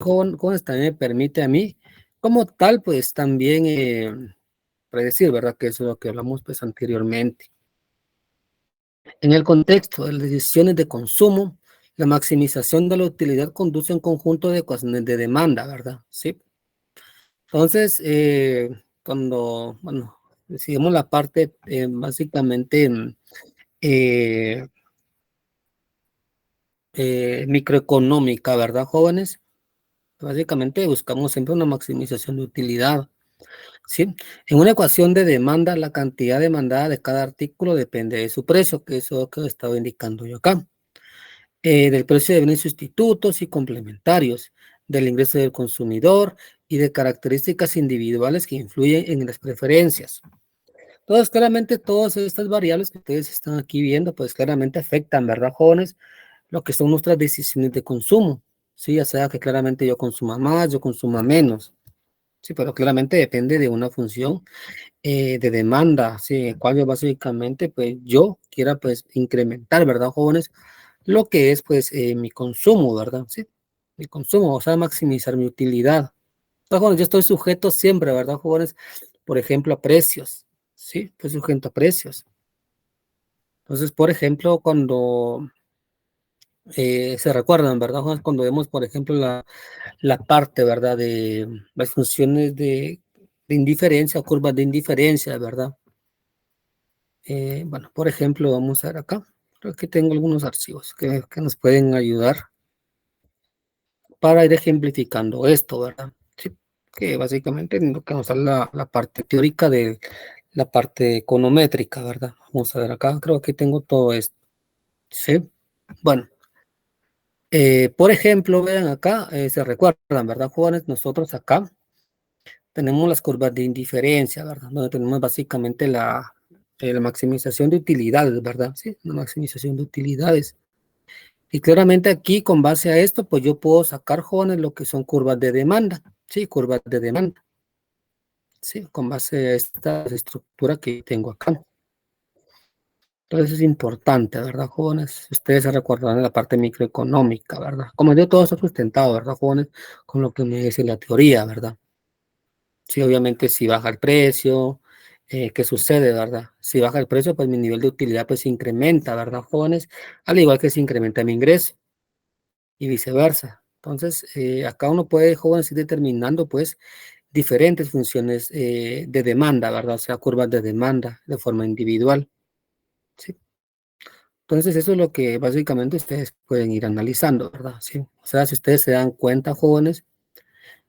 jóvenes también me permite a mí, como tal, pues también predecir, ¿verdad? Que eso es lo que hablamos pues anteriormente. En el contexto de las decisiones de consumo, la maximización de la utilidad conduce a un conjunto de ecuaciones de demanda, ¿verdad? Sí. Entonces, bueno, decidimos la parte básicamente eh, microeconómica, ¿verdad, jóvenes? Básicamente buscamos siempre una maximización de utilidad, ¿sí? En una ecuación de demanda, la cantidad demandada de cada artículo depende de su precio, que es lo que estaba indicando yo acá. Del precio de bienes sustitutos y complementarios, del ingreso del consumidor y de características individuales que influyen en las preferencias. Entonces, claramente todas estas variables que ustedes están aquí viendo, pues claramente afectan, ¿verdad, jóvenes? Lo que son nuestras decisiones de consumo, ¿sí? Ya sea que claramente yo consuma más, yo consuma menos, sí, pero claramente depende de una función de demanda, sí, cual yo básicamente, pues yo quiera, pues, incrementar, ¿verdad, jóvenes? Lo que es, pues, mi consumo, ¿verdad? Sí, mi consumo, o sea, maximizar mi utilidad. Entonces, jóvenes, yo estoy sujeto siempre, ¿verdad, jóvenes? Por ejemplo, a precios, ¿sí? Estoy sujeto a precios. Entonces, por ejemplo, cuando se recuerdan, ¿verdad, jóvenes? Cuando vemos, por ejemplo, la parte, ¿verdad? De las funciones de indiferencia o curvas de indiferencia, ¿verdad? Bueno, por ejemplo, vamos a ver acá. Creo que tengo algunos archivos que nos pueden ayudar para ir ejemplificando esto, ¿verdad? Sí, que básicamente lo que nos da la parte teórica de la parte econométrica, ¿verdad? Vamos a ver acá, creo que tengo todo esto. Sí, bueno, por ejemplo, vean acá, se recuerdan, ¿verdad, jóvenes? Nosotros acá tenemos las curvas de indiferencia, ¿verdad? Donde tenemos básicamente la maximización de utilidades, ¿verdad? Sí, la maximización de utilidades. Y claramente aquí, con base a esto, pues yo puedo sacar, jóvenes, lo que son curvas de demanda, ¿sí? Curvas de demanda, ¿sí? Con base a esta estructura que tengo acá. Entonces es importante, ¿verdad, jóvenes? Ustedes se recordarán de la parte microeconómica, ¿verdad? Como yo todo está sustentado, ¿verdad, jóvenes? Con lo que me dice la teoría, ¿verdad? Sí, obviamente si baja el precio, ¿qué sucede, verdad? Si baja el precio, pues mi nivel de utilidad pues se incrementa, ¿verdad, jóvenes? Al igual que se incrementa mi ingreso y viceversa. Entonces, acá uno puede, jóvenes, ir determinando pues diferentes funciones de demanda, ¿verdad? O sea, curvas de demanda de forma individual, ¿sí? Entonces, eso es lo que básicamente ustedes pueden ir analizando, ¿verdad? Sí. O sea, si ustedes se dan cuenta, jóvenes,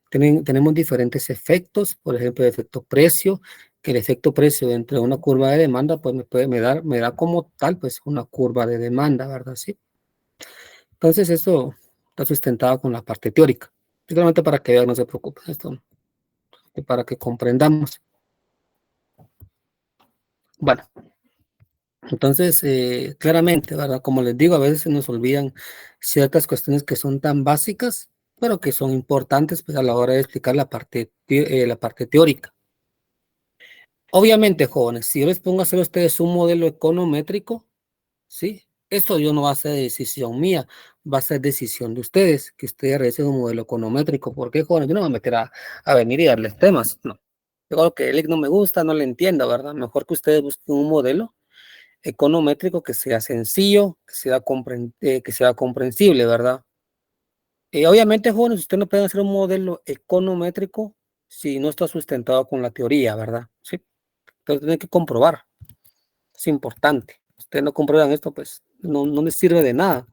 tenemos diferentes efectos, por ejemplo, el efecto precio, que el efecto precio entre una curva de demanda, pues me da como tal, pues una curva de demanda, ¿verdad? Sí. Entonces, eso está sustentado con la parte teórica. Simplemente para que vean, no se preocupen, esto para que comprendamos. Bueno, entonces, claramente, ¿verdad? Como les digo, a veces se nos olvidan ciertas cuestiones que son tan básicas, pero que son importantes pues, a la hora de explicar la parte teórica. Obviamente, jóvenes, si yo les pongo a hacer a ustedes un modelo econométrico, ¿sí? Esto yo no va a ser decisión mía, va a ser decisión de ustedes, que ustedes realicen un modelo econométrico. ¿Por qué, jóvenes? Yo no me voy a meter a venir y darles temas, no. Yo creo que el no me gusta, no le entiendo, ¿verdad? Mejor que ustedes busquen un modelo econométrico que sea sencillo, que sea comprensible, ¿verdad? Obviamente, jóvenes, ustedes no pueden hacer un modelo econométrico si no está sustentado con la teoría, ¿verdad? Sí, entonces tienen que comprobar. Es importante. Ustedes no comprueban esto, pues no les sirve de nada.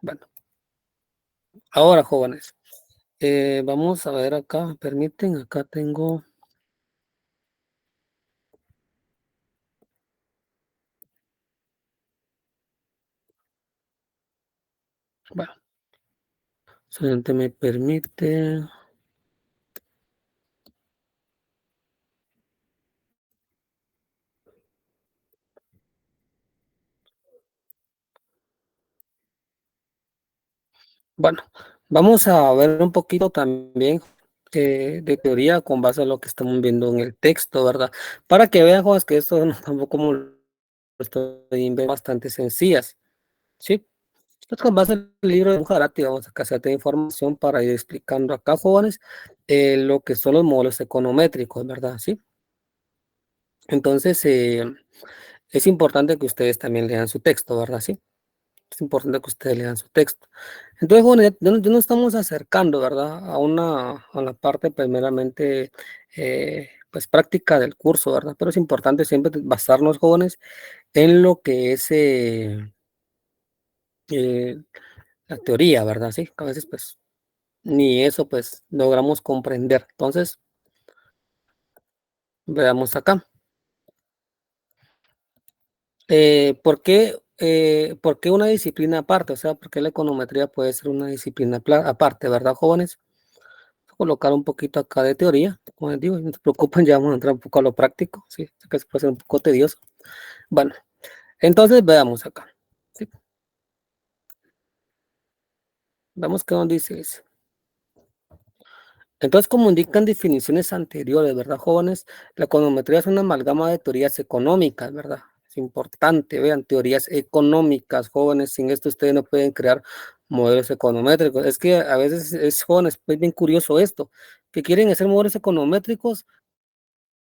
Bueno, ahora jóvenes, vamos a ver acá, permiten, acá tengo, bueno, solamente me permite, bueno, vamos a ver un poquito también de teoría con base a lo que estamos viendo en el texto, ¿verdad? Para que vean, jóvenes, que esto no, tampoco como lo estoy viendo bastante sencillas, ¿sí? Entonces, con base en el libro de Bujarati, vamos a hacerte información para ir explicando acá, jóvenes, lo que son los modelos econométricos, ¿verdad? ¿Sí? Entonces, es importante que ustedes también lean su texto, ¿verdad? ¿Sí? Es importante que ustedes lean su texto. Entonces, bueno, ya nos estamos acercando, ¿verdad? A la parte primeramente, pues práctica del curso, ¿verdad? Pero es importante siempre basarnos, jóvenes, en lo que es eh, la teoría, ¿verdad? Sí, que a veces, pues, ni eso, pues, logramos comprender. Entonces, veamos acá. ¿Por qué una disciplina aparte? O sea, ¿por qué la econometría puede ser una disciplina aparte, ¿verdad, jóvenes? Colocar un poquito acá de teoría, como les digo, no se preocupen, ya vamos a entrar un poco a lo práctico, sí, sé que puede ser un poco tedioso. Bueno, entonces veamos acá, ¿sí? Vamos que donde dice eso. Entonces, como indican definiciones anteriores, ¿verdad, jóvenes? La econometría es una amalgama de teorías económicas, ¿verdad? Es importante, vean, teorías económicas, jóvenes, sin esto ustedes no pueden crear modelos econométricos. Es que a veces es, jóvenes, es bien curioso esto, que quieren hacer modelos econométricos,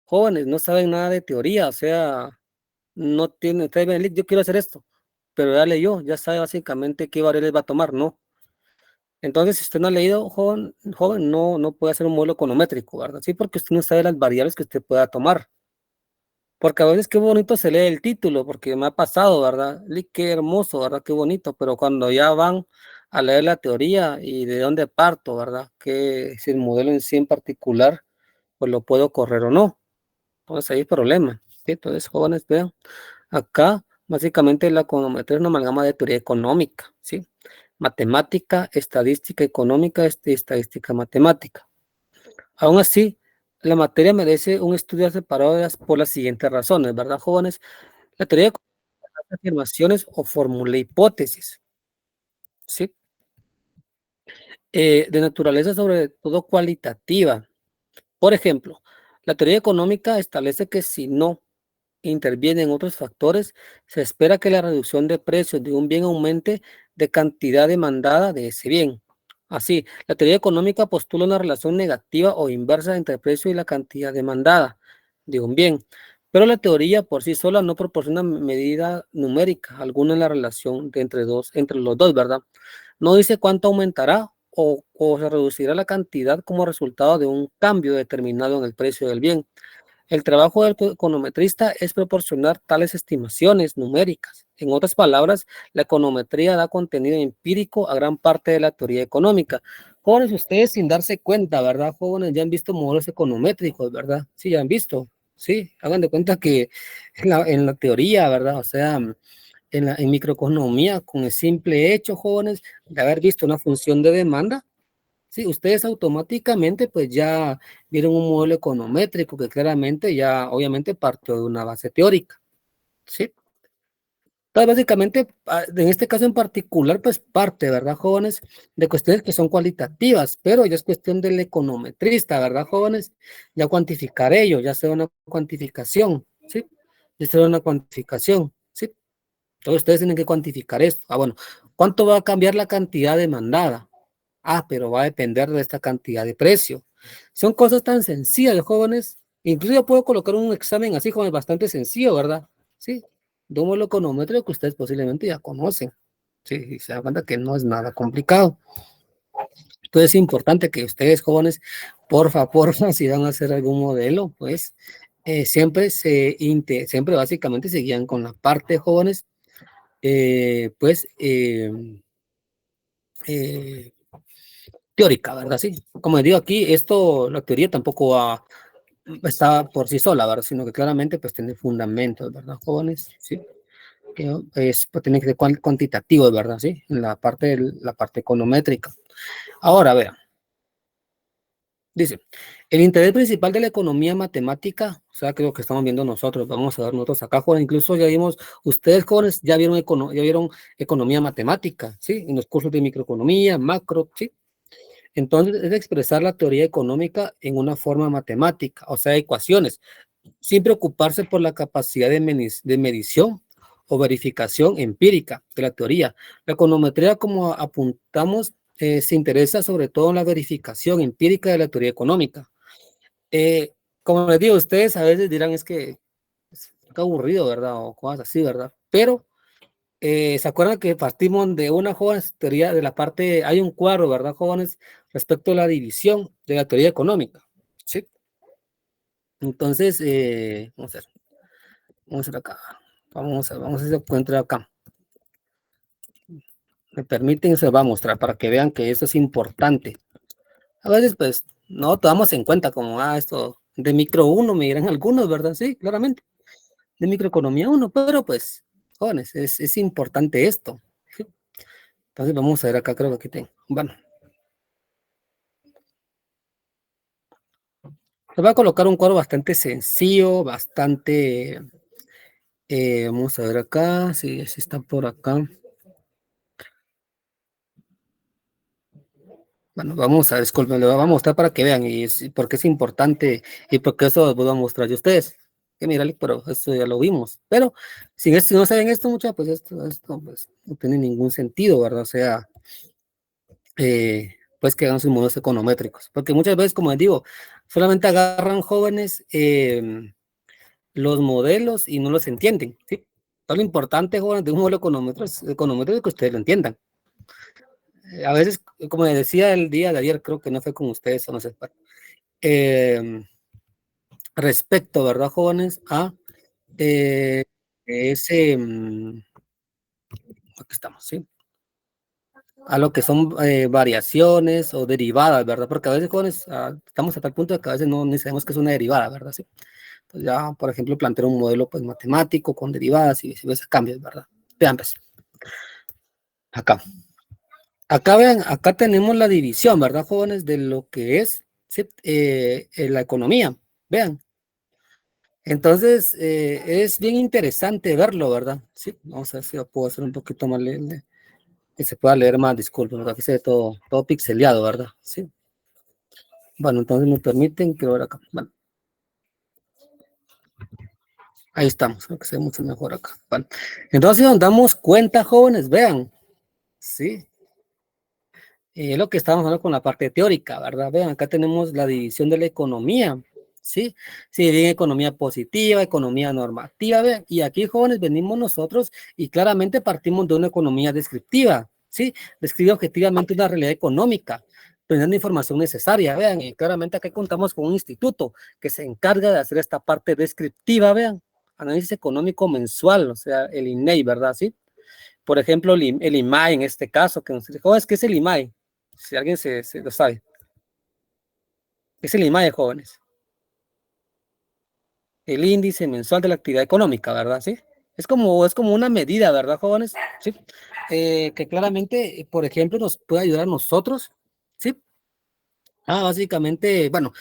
jóvenes, no saben nada de teoría, o sea, no tienen, ustedes ven, yo quiero hacer esto, pero ya leyó, ya sabe básicamente qué variables va a tomar, ¿no? Entonces, si usted no ha leído, joven, no puede hacer un modelo econométrico, ¿verdad? Sí, porque usted no sabe las variables que usted pueda tomar. Porque a veces qué bonito se lee el título, porque me ha pasado, ¿verdad? Qué hermoso, ¿verdad? Qué bonito, pero cuando ya van a leer la teoría y de dónde parto, ¿verdad? Que si el modelo en sí en particular, pues lo puedo correr o no. Entonces ahí hay problema. ¿Sí? Entonces, jóvenes, vean, acá básicamente la econometría es una amalgama de teoría económica, ¿sí? Matemática, estadística económica, estadística matemática. Aún así, la materia merece un estudio separado por las siguientes razones, ¿verdad, jóvenes? La teoría económica hace afirmaciones o formula hipótesis, ¿sí? De naturaleza sobre todo cualitativa. Por ejemplo, la teoría económica establece que si no intervienen otros factores, se espera que la reducción de precios de un bien aumente de cantidad demandada de ese bien. Así, la teoría económica postula una relación negativa o inversa entre el precio y la cantidad demandada de un bien, pero la teoría por sí sola no proporciona medida numérica alguna en la relación entre los dos, ¿verdad? No dice cuánto aumentará o se reducirá la cantidad como resultado de un cambio determinado en el precio del bien. El trabajo del econometrista es proporcionar tales estimaciones numéricas. En otras palabras, la econometría da contenido empírico a gran parte de la teoría económica. Jóvenes, ustedes sin darse cuenta, ¿verdad? Jóvenes ya han visto modelos econométricos, ¿verdad? Sí, ya han visto. Sí, hagan de cuenta que en la teoría, ¿verdad? O sea, en microeconomía, con el simple hecho, jóvenes, de haber visto una función de demanda, sí, ustedes automáticamente pues ya vieron un modelo econométrico que claramente ya obviamente partió de una base teórica, ¿sí? Entonces básicamente en este caso en particular pues parte, ¿verdad, jóvenes? De cuestiones que son cualitativas, pero ya es cuestión del econometrista, ¿verdad, jóvenes? Ya cuantificar ello, ya sea una cuantificación, ¿sí? Ya sea una cuantificación, ¿sí? Entonces ustedes tienen que cuantificar esto. Ah, bueno, ¿cuánto va a cambiar la cantidad demandada? Ah, pero va a depender de esta cantidad de precio. Son cosas tan sencillas, jóvenes. Incluso yo puedo colocar un examen así como bastante sencillo, ¿verdad? Sí, de un modelo econométrico que ustedes posiblemente ya conocen. Sí, y se dan cuenta que no es nada complicado. Entonces es importante que ustedes, jóvenes, porfa, si van a hacer algún modelo, pues siempre básicamente se guían con la parte, jóvenes, pues eh, teórica, ¿verdad? Sí, como les digo aquí, la teoría tampoco está por sí sola, ¿verdad? Sino que claramente pues tiene fundamentos, ¿verdad, jóvenes? Sí, que pues, tiene que ser cuantitativo, ¿verdad? Sí, en la parte econométrica. Ahora, vean, dice, el interés principal de la economía matemática, o sea, que lo que estamos viendo nosotros, vamos a ver nosotros acá, jóvenes, incluso ya vimos, ustedes jóvenes ya vieron economía matemática, ¿sí? En los cursos de microeconomía, macro, ¿sí? Entonces, es expresar la teoría económica en una forma matemática, o sea, ecuaciones, sin preocuparse por la capacidad de medición o verificación empírica de la teoría. La econometría, como apuntamos, se interesa sobre todo en la verificación empírica de la teoría económica. Como les digo, ustedes a veces dirán, es que está aburrido, ¿verdad? O cosas así, ¿verdad? Pero ¿se acuerdan que partimos de una, jóvenes, teoría de la parte, hay un cuadro, ¿verdad, jóvenes? Respecto a la división de la teoría económica, ¿sí? Entonces, vamos a ver acá. Vamos a ver si se encuentra acá. Me permiten, se va a mostrar para que vean que eso es importante. A veces, pues, no tomamos en cuenta como, esto de micro uno, me dirán algunos, ¿verdad? Sí, claramente. De microeconomía uno, pero pues, jóvenes, es importante esto. ¿Sí? Entonces, vamos a ver acá, creo que aquí tengo. Bueno, les voy a colocar un cuadro bastante sencillo, bastante, vamos a ver acá, si está por acá. Bueno, vamos a, disculpen, lo voy a mostrar para que vean y por qué es importante y por qué eso lo voy a mostrar yo a ustedes. Que mirarle, pero esto ya lo vimos. Pero si no saben esto mucho, pues esto pues, no tiene ningún sentido, ¿verdad? O sea, pues que hagan sus modelos econométricos. Porque muchas veces, como les digo, solamente agarran jóvenes los modelos y no los entienden, ¿sí? Todo lo importante, jóvenes, de un modelo econométrico es que ustedes lo entiendan. A veces, como les decía el día de ayer, creo que no fue con ustedes, o no sé, eh, respecto, ¿verdad, jóvenes? A eh, ese, aquí estamos, ¿sí? A lo que son variaciones o derivadas, ¿verdad? Porque a veces, jóvenes, estamos a tal punto de que a veces no ni sabemos que es una derivada, ¿verdad? ¿Sí? Entonces ya, por ejemplo, plantear un modelo pues, matemático con derivadas y viceversa, cambios, ¿verdad? Vean, pues, acá. Acá vean, acá tenemos la división, ¿verdad, jóvenes? De lo que es, ¿sí? La economía. Vean. Entonces, es bien interesante verlo, ¿verdad? Sí, vamos a ver si lo puedo hacer un poquito más que se pueda leer más, disculpen, aquí se ve todo pixeleado, ¿verdad? Sí. Bueno, entonces me permiten que ahora acá. Bueno, ahí estamos, creo que se ve mucho mejor acá. Bueno, entonces nos damos cuenta, jóvenes, vean, sí, lo que estábamos hablando con la parte teórica, ¿verdad? Vean, acá tenemos la división de la economía, ¿sí? Se divide en economía positiva, economía normativa, vean, y aquí, jóvenes, venimos nosotros y claramente partimos de una economía descriptiva, ¿sí? Describe objetivamente una realidad económica, brindando información necesaria, vean, y claramente aquí contamos con un instituto que se encarga de hacer esta parte descriptiva, vean, análisis económico mensual, o sea, el INEI, ¿verdad? ¿Sí? Por ejemplo, el IMAE en este caso, que nos dijo, ¿qué es el IMAE? Si alguien se lo sabe. Es el IMAE, jóvenes. El índice mensual de la actividad económica, ¿verdad? ¿Sí? Es como una medida, ¿verdad, jóvenes? Sí. Que claramente, por ejemplo, nos puede ayudar a nosotros, ¿sí? Básicamente, bueno,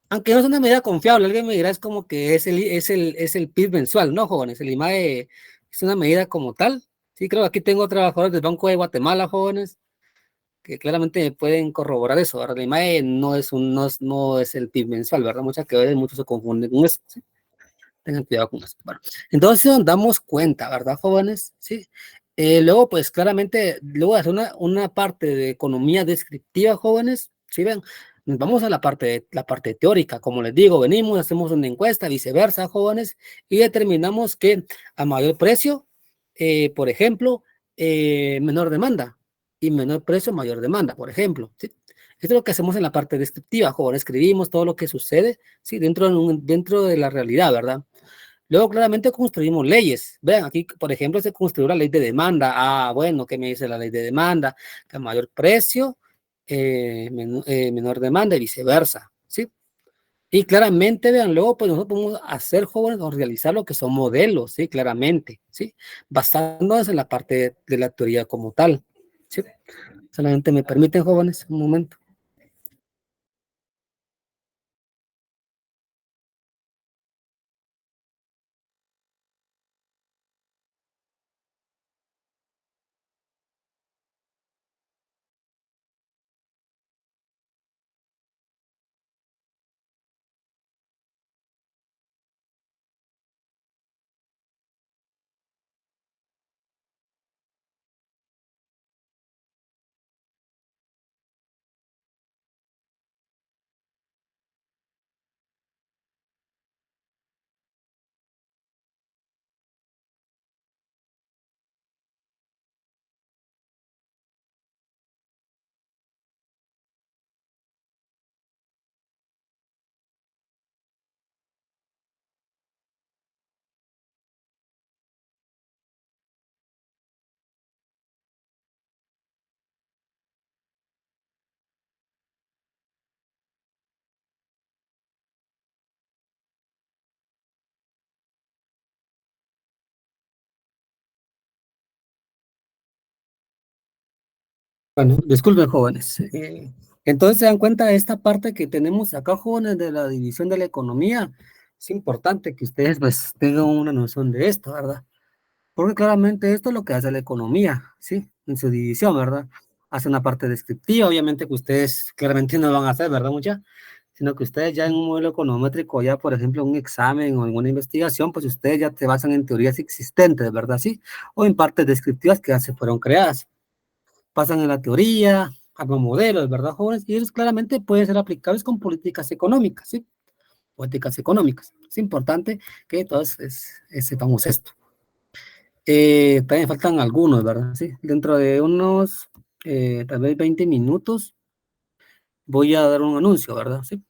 aunque no es una medida confiable, alguien me dirá, es como que es el PIB mensual, ¿no, jóvenes? El IMAE es una medida como tal. Sí, creo que aquí tengo trabajadores del Banco de Guatemala, jóvenes, que claramente me pueden corroborar eso, ¿verdad? El IMAE no es el PIB mensual, ¿verdad? Muchos se confunden con eso, ¿sí? Tengan cuidado con eso. Bueno, entonces nos damos cuenta, ¿verdad, jóvenes? Sí. Luego, pues claramente, luego de hacer una parte de economía descriptiva, jóvenes, ¿sí ven? Nos vamos a la parte teórica, como les digo, venimos, hacemos una encuesta, viceversa, jóvenes, y determinamos que a mayor precio, por ejemplo, menor demanda, y menor precio, mayor demanda, por ejemplo, ¿sí? Esto es lo que hacemos en la parte descriptiva, jóvenes, escribimos todo lo que sucede, ¿sí? Dentro de la realidad, ¿verdad? Luego, claramente, construimos leyes. Vean, aquí, por ejemplo, se construyó la ley de demanda. Bueno, ¿qué me dice la ley de demanda? Que a mayor precio, menor demanda y viceversa, ¿sí? Y claramente, vean, luego, pues nosotros podemos hacer, jóvenes, o realizar lo que son modelos, ¿sí? Claramente, ¿sí? Basándonos en la parte de la teoría como tal, ¿sí? Solamente me permiten, jóvenes, un momento. Bueno, disculpen, jóvenes. Entonces se dan cuenta de esta parte que tenemos acá, jóvenes, de la división de la economía. Es importante que ustedes pues tengan una noción de esto, ¿verdad? Porque claramente esto es lo que hace la economía, ¿sí? En su división, ¿verdad? Hace una parte descriptiva, obviamente que ustedes claramente no van a hacer, ¿verdad, mucha? Sino que ustedes ya en un modelo econométrico, ya por ejemplo en un examen o en una investigación, pues ustedes ya te basan en teorías existentes, ¿verdad? Sí, o en partes descriptivas que ya se fueron creadas. Pasan en la teoría, arman modelos, ¿verdad, jóvenes? Y ellos claramente pueden ser aplicables con políticas económicas, ¿sí? Políticas económicas. Es importante que todos sepamos esto. También faltan algunos, ¿verdad? Sí, dentro de unos, tal vez 20 minutos, voy a dar un anuncio, ¿verdad? Sí.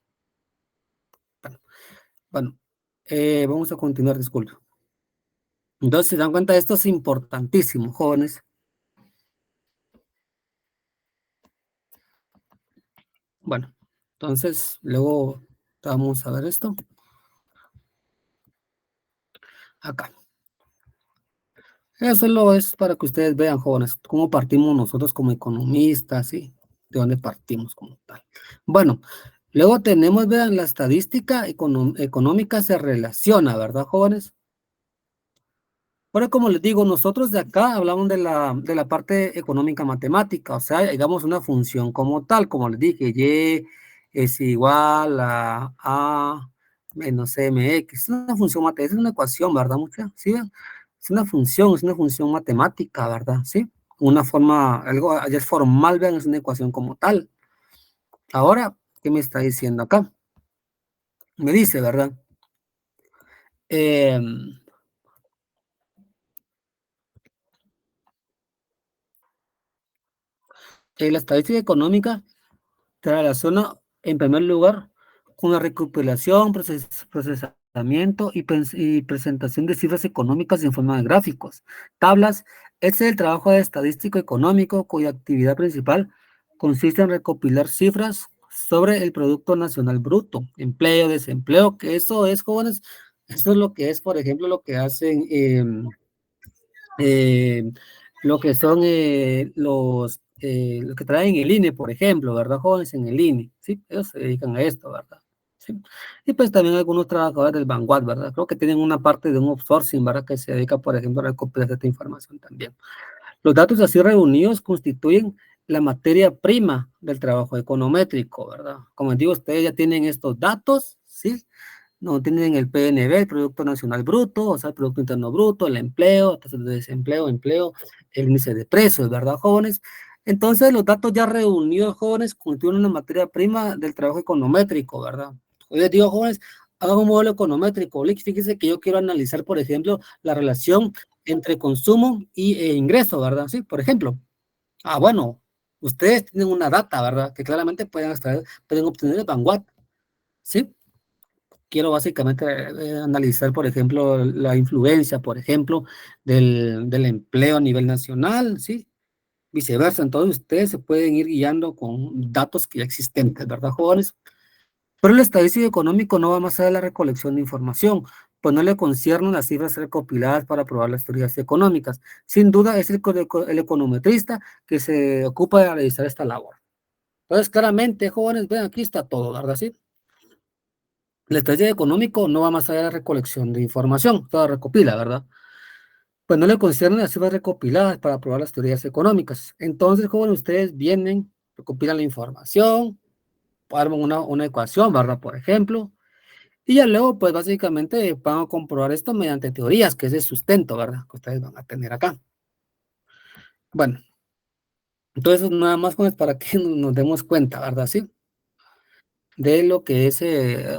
Bueno, bueno, vamos a continuar, disculpe. Entonces, se dan cuenta, esto es importantísimo, jóvenes. Bueno, entonces, luego vamos a ver esto. Acá. Eso solo es para que ustedes vean, jóvenes, cómo partimos nosotros como economistas, ¿sí? De dónde partimos como tal. Bueno, luego tenemos, vean, la estadística económica se relaciona, ¿verdad, jóvenes? Ahora, como les digo, nosotros de acá hablamos de la parte económica matemática, o sea, digamos una función como tal, como les dije, y es igual a menos mx, es una función matemática, es una ecuación, ¿verdad, mucha? ¿Sí? Es una función matemática, ¿verdad? ¿Sí? Una forma, algo, ya es formal, vean, es una ecuación como tal. Ahora, ¿qué me está diciendo acá? Me dice, ¿verdad? Eh, la estadística económica se relaciona en primer lugar con la recopilación, procesamiento y presentación de cifras económicas en forma de gráficos, tablas. Este es el trabajo de estadístico económico cuya actividad principal consiste en recopilar cifras sobre el Producto Nacional Bruto, empleo, desempleo, que eso es, jóvenes, eso es lo que es, por ejemplo, lo que hacen eh, lo que son los que traen el INE, por ejemplo, ¿verdad? Jóvenes en el INE, ¿sí? Ellos se dedican a esto, ¿verdad? ¿Sí? Y pues también algunos trabajadores del Vanguard, ¿verdad? Creo que tienen una parte de un outsourcing, ¿verdad? Que se dedica, por ejemplo, a recopilar esta información también. Los datos así reunidos constituyen la materia prima del trabajo econométrico, ¿verdad? Como les digo, ustedes ya tienen estos datos, ¿sí? No tienen el PNB, el Producto Nacional Bruto, o sea, el Producto Interno Bruto, el empleo, tasas de desempleo, empleo, el índice de precios, ¿verdad, jóvenes? Entonces, los datos ya reunidos, jóvenes, constituyen una materia prima del trabajo econométrico, ¿verdad? Hoy les digo, jóvenes, hagan un modelo econométrico. Fíjense que yo quiero analizar, por ejemplo, la relación entre consumo e ingreso, ¿verdad? Sí, por ejemplo. Bueno, ustedes tienen una data, ¿verdad? Que claramente pueden obtener de Vanguard, ¿sí? Quiero básicamente analizar, por ejemplo, la influencia, por ejemplo, del empleo a nivel nacional, ¿sí? Viceversa, entonces ustedes se pueden ir guiando con datos que ya existentes, ¿verdad, jóvenes? Pero el estadístico económico no va más allá de la recolección de información, pues no le conciernen las cifras recopiladas para probar las teorías económicas. Sin duda es el econometrista que se ocupa de realizar esta labor. Entonces, claramente, jóvenes, ven, aquí está todo, ¿verdad? ¿Sí? El detalle económico no va más allá de la recolección de información, toda recopila, ¿verdad? Pues no le conciernen las cifras recopiladas para probar las teorías económicas. Entonces, jóvenes, ustedes vienen, recopilan la información, arman una ecuación, ¿verdad? Por ejemplo, y ya luego, pues básicamente van a comprobar esto mediante teorías, que es el sustento, ¿verdad? Que ustedes van a tener acá. Bueno, entonces nada más pues, para que nos demos cuenta, ¿verdad? Sí, de lo que es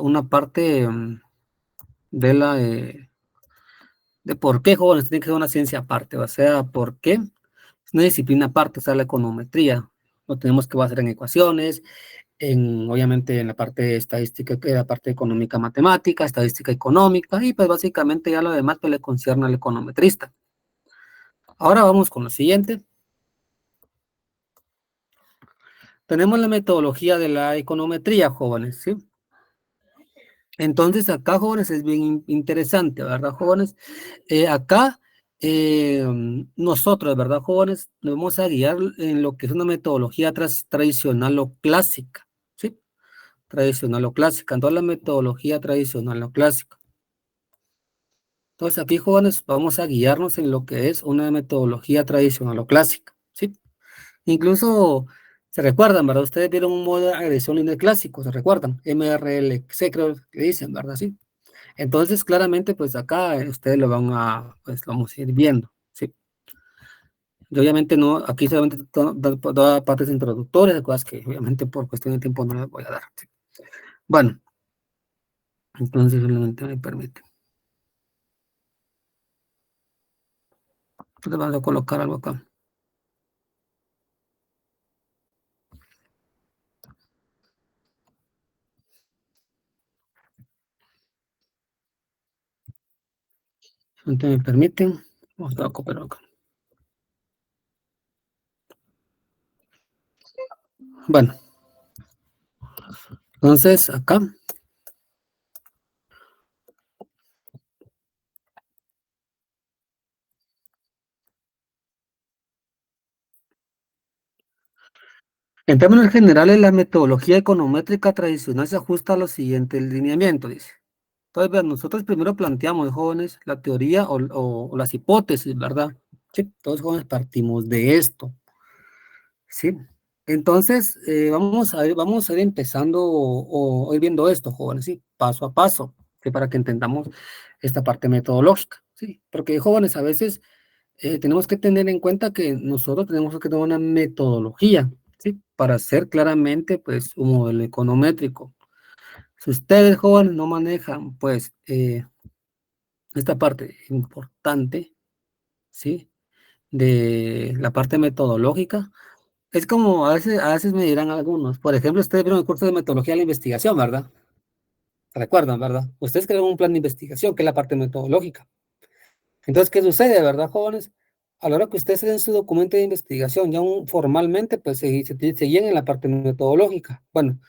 una parte de la de por qué, jóvenes, tiene que ser una ciencia aparte, o sea, por qué es una disciplina aparte, o sea, la econometría. Lo tenemos que basar en ecuaciones, obviamente en la parte estadística, que es la parte económica matemática, estadística económica, y pues básicamente ya lo demás pues, le concierne al econometrista. Ahora vamos con lo siguiente. Tenemos la metodología de la econometría, jóvenes, ¿sí? Entonces acá, jóvenes, es bien interesante, ¿verdad, jóvenes? Acá nosotros, ¿verdad, jóvenes? Nos vamos a guiar en lo que es una metodología tradicional o clásica, ¿sí? Tradicional o clásica, en toda la metodología tradicional o clásica. Entonces, aquí, jóvenes, vamos a guiarnos en lo que es una metodología tradicional o clásica, ¿sí? Incluso, se recuerdan, ¿verdad? Ustedes vieron un modo de agresión lineal clásico, ¿se recuerdan? MRLC, creo que dicen, ¿verdad? Sí. Entonces, claramente, pues acá ustedes lo van a, pues lo vamos a ir viendo, ¿sí? Yo obviamente no, aquí solamente todas partes introductorias, de cosas que obviamente por cuestión de tiempo no les voy a dar, ¿sí? Bueno, entonces solamente me permite. Entonces vamos a colocar algo acá. Entonces me permiten. Vamos a copiar acá. Bueno, entonces acá, en términos generales, la metodología econométrica tradicional se ajusta a los siguientes lineamientos, dice. Entonces, vean, nosotros primero planteamos, jóvenes, la teoría o las hipótesis, ¿verdad? Sí, todos jóvenes partimos de esto, ¿sí? Entonces, vamos a ir empezando o ir viendo esto, jóvenes, ¿sí? Paso a paso, ¿sí? Para que entendamos esta parte metodológica, ¿sí? Porque, jóvenes, a veces tenemos que tener en cuenta que nosotros tenemos que tener una metodología, ¿sí? Para hacer claramente, pues, un modelo econométrico. Si ustedes, jóvenes, no manejan, pues, esta parte importante, ¿sí? De la parte metodológica, es como a veces me dirán algunos, por ejemplo, ustedes vieron el curso de metodología de la investigación, ¿verdad? ¿Recuerdan, verdad? Ustedes crearon un plan de investigación, que es la parte metodológica. Entonces, ¿qué sucede, verdad, jóvenes? A la hora que ustedes hacen su documento de investigación, ya formalmente, pues se guían en la parte metodológica. Bueno,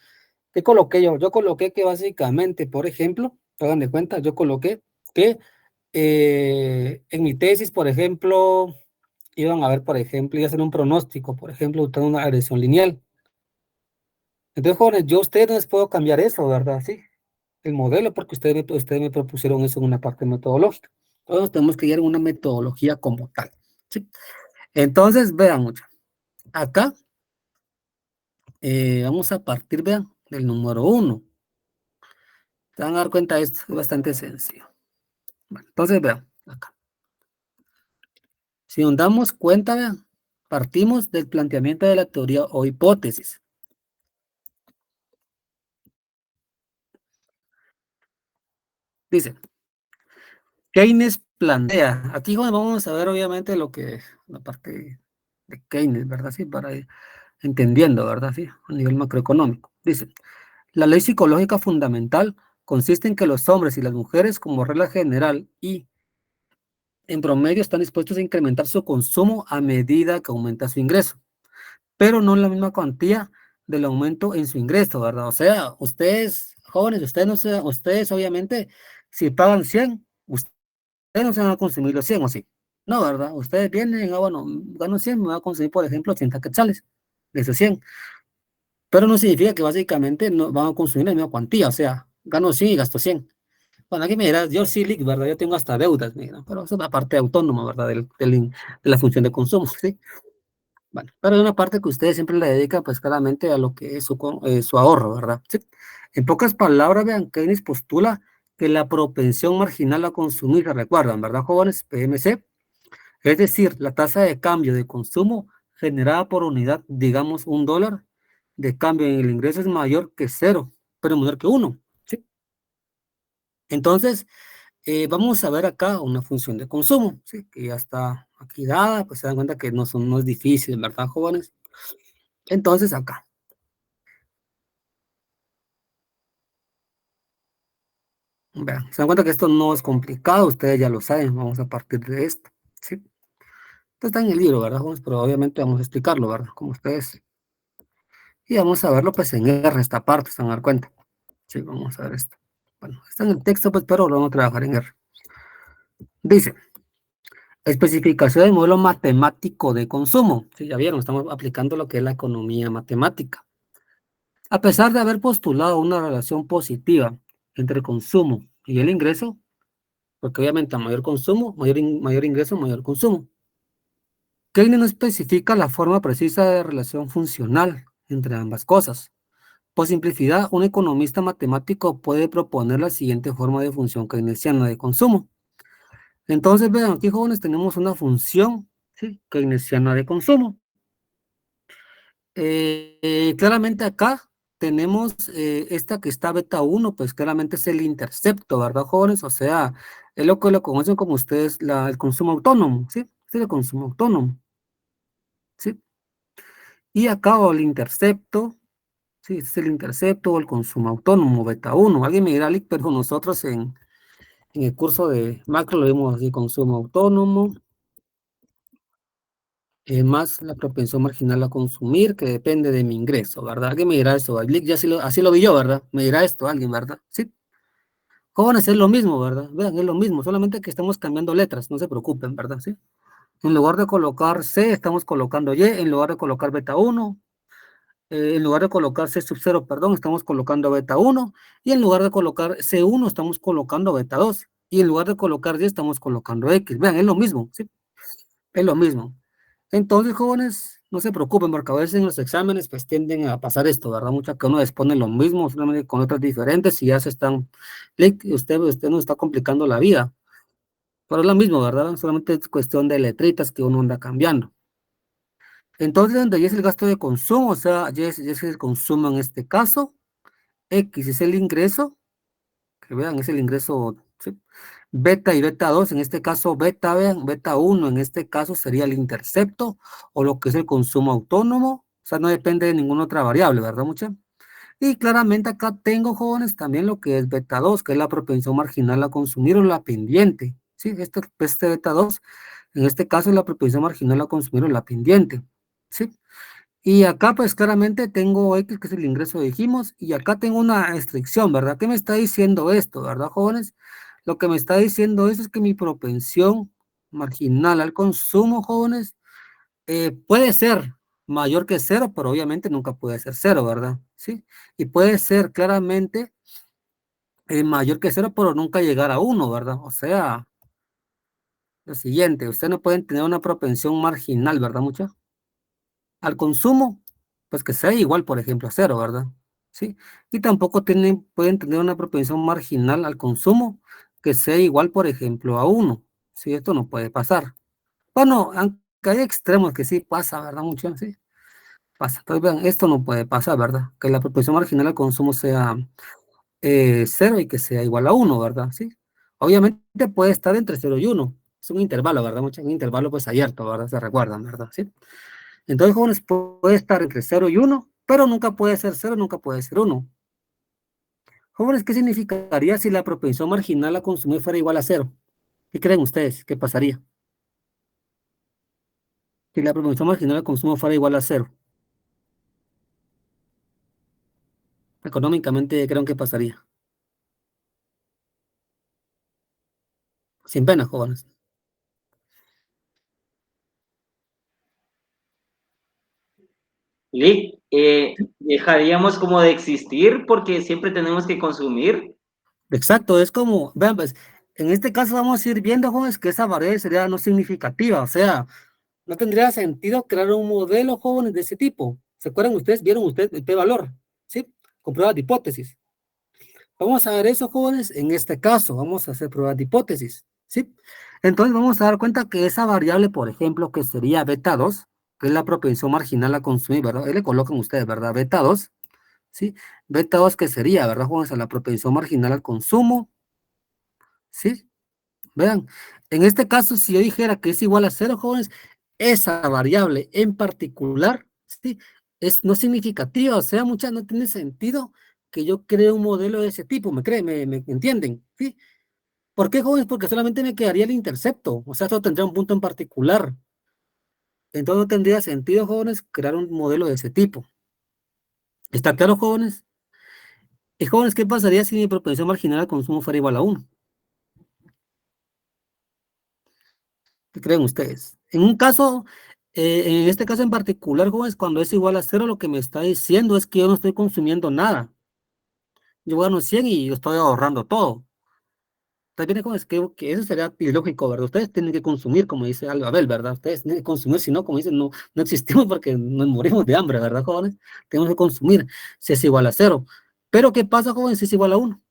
¿qué coloqué yo? Yo coloqué que básicamente, por ejemplo, hagan de cuenta, yo coloqué que en mi tesis, por ejemplo, iban a ver, por ejemplo, iba a hacer un pronóstico, por ejemplo, usando una regresión lineal. Entonces, jóvenes, yo a ustedes no les puedo cambiar eso, ¿verdad? Sí, el modelo, porque ustedes me propusieron eso en una parte metodológica. Todos tenemos que ir en una metodología como tal. ¿Sí? Entonces, vean mucho. Acá vamos a partir, vean, del número uno. Se van a dar cuenta de esto, es bastante sencillo. Bueno, entonces, vean, acá. Si nos damos cuenta, vean, partimos del planteamiento de la teoría o hipótesis. Dice, Keynes plantea, aquí joven, vamos a ver obviamente lo que es la parte de Keynes, ¿verdad? Sí, para ir entendiendo, ¿verdad? Sí, a nivel macroeconómico. Dice, la ley psicológica fundamental consiste en que los hombres y las mujeres, como regla general y en promedio, están dispuestos a incrementar su consumo a medida que aumenta su ingreso, pero no en la misma cuantía del aumento en su ingreso, ¿verdad? O sea, ustedes, jóvenes, ustedes no se, ustedes obviamente, si pagan 100, ustedes no se van a consumir los 100, ¿o sí? No, ¿verdad? Ustedes vienen, bueno, gano 100, me voy a consumir, por ejemplo, 80 quetzales de esos 100, pero no significa que básicamente no van a consumir la misma cuantía, o sea, gano 100 y gasto 100. Bueno, aquí me dirás, yo sí, ¿verdad? Yo tengo hasta deudas, mira, pero eso es la parte autónoma, ¿verdad? De la función de consumo, ¿sí? Bueno, pero hay una parte que ustedes siempre le dedican, pues claramente a lo que es su ahorro, ¿verdad? Sí. En pocas palabras, vean, Keynes postula que la propensión marginal a consumir, ¿se recuerdan, verdad, jóvenes? PMC, es decir, la tasa de cambio de consumo generada por unidad, digamos, $1 de cambio en el ingreso es mayor que cero, pero menor que uno, ¿sí? Entonces, vamos a ver acá una función de consumo, ¿sí? Que ya está aquí dada, pues se dan cuenta que no es difícil, ¿verdad, jóvenes? Entonces, acá. Vean, se dan cuenta que esto no es complicado, ustedes ya lo saben, vamos a partir de esto, ¿sí? Esto está en el libro, ¿verdad, jóvenes? Pero obviamente vamos a explicarlo, ¿verdad? Como ustedes. Y vamos a verlo, pues, en R, esta parte, se van a dar cuenta. Sí, vamos a ver esto. Bueno, está en el texto, pues, pero lo vamos a trabajar en R. Dice, Especificación del modelo matemático de consumo. Sí, ya vieron, estamos aplicando lo que es la economía matemática. A pesar de haber postulado una relación positiva entre consumo y el ingreso, porque obviamente a mayor consumo, mayor ingreso, mayor consumo. Keynes no especifica la forma precisa de relación funcional entre ambas cosas. Por simplicidad, un economista matemático puede proponer la siguiente forma de función keynesiana de consumo. Entonces, vean, aquí jóvenes tenemos una función, ¿sí?, keynesiana de consumo. Claramente acá tenemos esta que está beta 1, pues claramente es el intercepto, ¿verdad, jóvenes? O sea, es lo que lo conocen como ustedes el consumo autónomo, ¿sí? Es el consumo autónomo, ¿sí? Y acá o el intercepto, sí, este es el intercepto o el consumo autónomo, beta 1. Alguien me dirá, Lick, pero nosotros en el curso de macro lo vimos así, consumo autónomo, más la propensión marginal a consumir, que depende de mi ingreso, ¿verdad? Alguien me dirá eso, Lick, ya así lo vi yo, ¿verdad? Me dirá esto alguien, ¿verdad? Sí. Jóvenes, es lo mismo, ¿verdad? Vean, es lo mismo, solamente que estamos cambiando letras, no se preocupen, ¿verdad? Sí. En lugar de colocar C, estamos colocando Y, en lugar de colocar beta 1, en lugar de colocar C sub 0, perdón, estamos colocando beta 1, y en lugar de colocar C1, estamos colocando beta 2, y en lugar de colocar Y, estamos colocando X. Vean, es lo mismo, ¿sí? Es lo mismo. Entonces, jóvenes, no se preocupen, porque a veces en los exámenes pues tienden a pasar esto, ¿verdad? Muchas que uno les pone lo mismo, solamente con letras diferentes, y ya se están, usted nos está complicando la vida. Pero es lo mismo, ¿verdad? Solamente es cuestión de letritas que uno anda cambiando. Entonces, donde Y es el gasto de consumo, o sea, Y es el consumo en este caso, X es el ingreso, que vean, es el ingreso, ¿sí? Beta y beta 2, en este caso beta, vean, beta 1 en este caso sería el intercepto, o lo que es el consumo autónomo, o sea, no depende de ninguna otra variable, ¿verdad, muchachos? Y claramente acá tengo, jóvenes, también lo que es beta 2, que es la propensión marginal a consumir o la pendiente, ¿sí? Este beta 2, en este caso es la propensión marginal a consumir o la pendiente, ¿sí? Y acá pues claramente tengo X, que es el ingreso, dijimos, y acá tengo una restricción, ¿verdad? ¿Qué me está diciendo esto, verdad, jóvenes? Lo que me está diciendo eso es que mi propensión marginal al consumo, jóvenes, puede ser mayor que cero, pero obviamente nunca puede ser cero, ¿verdad? Sí. Y puede ser claramente mayor que cero, pero nunca llegar a uno, ¿verdad? O sea, lo siguiente, ustedes no pueden tener una propensión marginal, ¿verdad, muchachos? Al consumo, pues que sea igual, por ejemplo, a cero, ¿verdad? Sí. Y tampoco pueden tener una propensión marginal al consumo que sea igual, por ejemplo, a uno. Sí, esto no puede pasar. Bueno, aunque hay extremos que sí pasa, ¿verdad? Mucho, sí, pasa. Entonces, vean, esto no puede pasar, ¿verdad? Que la propensión marginal al consumo sea cero y que sea igual a uno, ¿verdad? Sí. Obviamente puede estar entre cero y uno. Es un intervalo, ¿verdad? Mucho, un intervalo pues abierto, ¿verdad? Se recuerdan, ¿verdad? Sí. Entonces, jóvenes, puede estar entre cero y uno, pero nunca puede ser cero, nunca puede ser uno. Jóvenes, ¿qué significaría si la propensión marginal a consumir fuera igual a cero? ¿Qué creen ustedes? ¿Qué pasaría? Si la propensión marginal al consumo fuera igual a cero. Económicamente, ¿creen que pasaría? Sin pena, jóvenes. Lick, dejaríamos como de existir porque siempre tenemos que consumir. Exacto, es como, vean, pues, en este caso vamos a ir viendo, jóvenes, que esa variable sería no significativa, o sea, no tendría sentido crear un modelo, jóvenes, de ese tipo. ¿Se acuerdan ustedes? ¿Vieron ustedes el p-valor? ¿Sí? Con pruebas de hipótesis. Vamos a ver eso, jóvenes, en este caso, vamos a hacer pruebas de hipótesis, ¿sí? Entonces vamos a dar cuenta que esa variable, por ejemplo, que sería beta 2, que es la propensión marginal a consumir, ¿verdad? Ahí le colocan ustedes, ¿verdad? Beta 2, ¿sí? Beta 2 que sería, ¿verdad, jóvenes? A la propensión marginal al consumo, ¿sí? Vean, en este caso, si yo dijera que es igual a cero, jóvenes, esa variable en particular, ¿sí?, es no significativa, o sea, muchas no tiene sentido que yo cree un modelo de ese tipo, ¿me creen? ¿Me entienden? ¿Sí? ¿Por qué, jóvenes? Porque solamente me quedaría el intercepto, o sea, esto tendría un punto en particular. Entonces no tendría sentido, jóvenes, crear un modelo de ese tipo. ¿Está claro, jóvenes? Y jóvenes, ¿qué pasaría si mi propensión marginal al consumo fuera igual a uno? ¿Qué creen ustedes? En un caso, en este caso en particular, jóvenes, cuando es igual a cero, lo que me está diciendo es que yo no estoy consumiendo nada. Yo gano 100 y yo estoy ahorrando todo. También es que eso sería ilógico, ¿verdad? Ustedes tienen que consumir, como dice Abel, ¿verdad? Ustedes tienen que consumir, si no, como dicen, no, no existimos porque nos morimos de hambre, ¿verdad, jóvenes? Tenemos que consumir si es igual a cero. Pero, ¿qué pasa, jóvenes, si es igual a uno?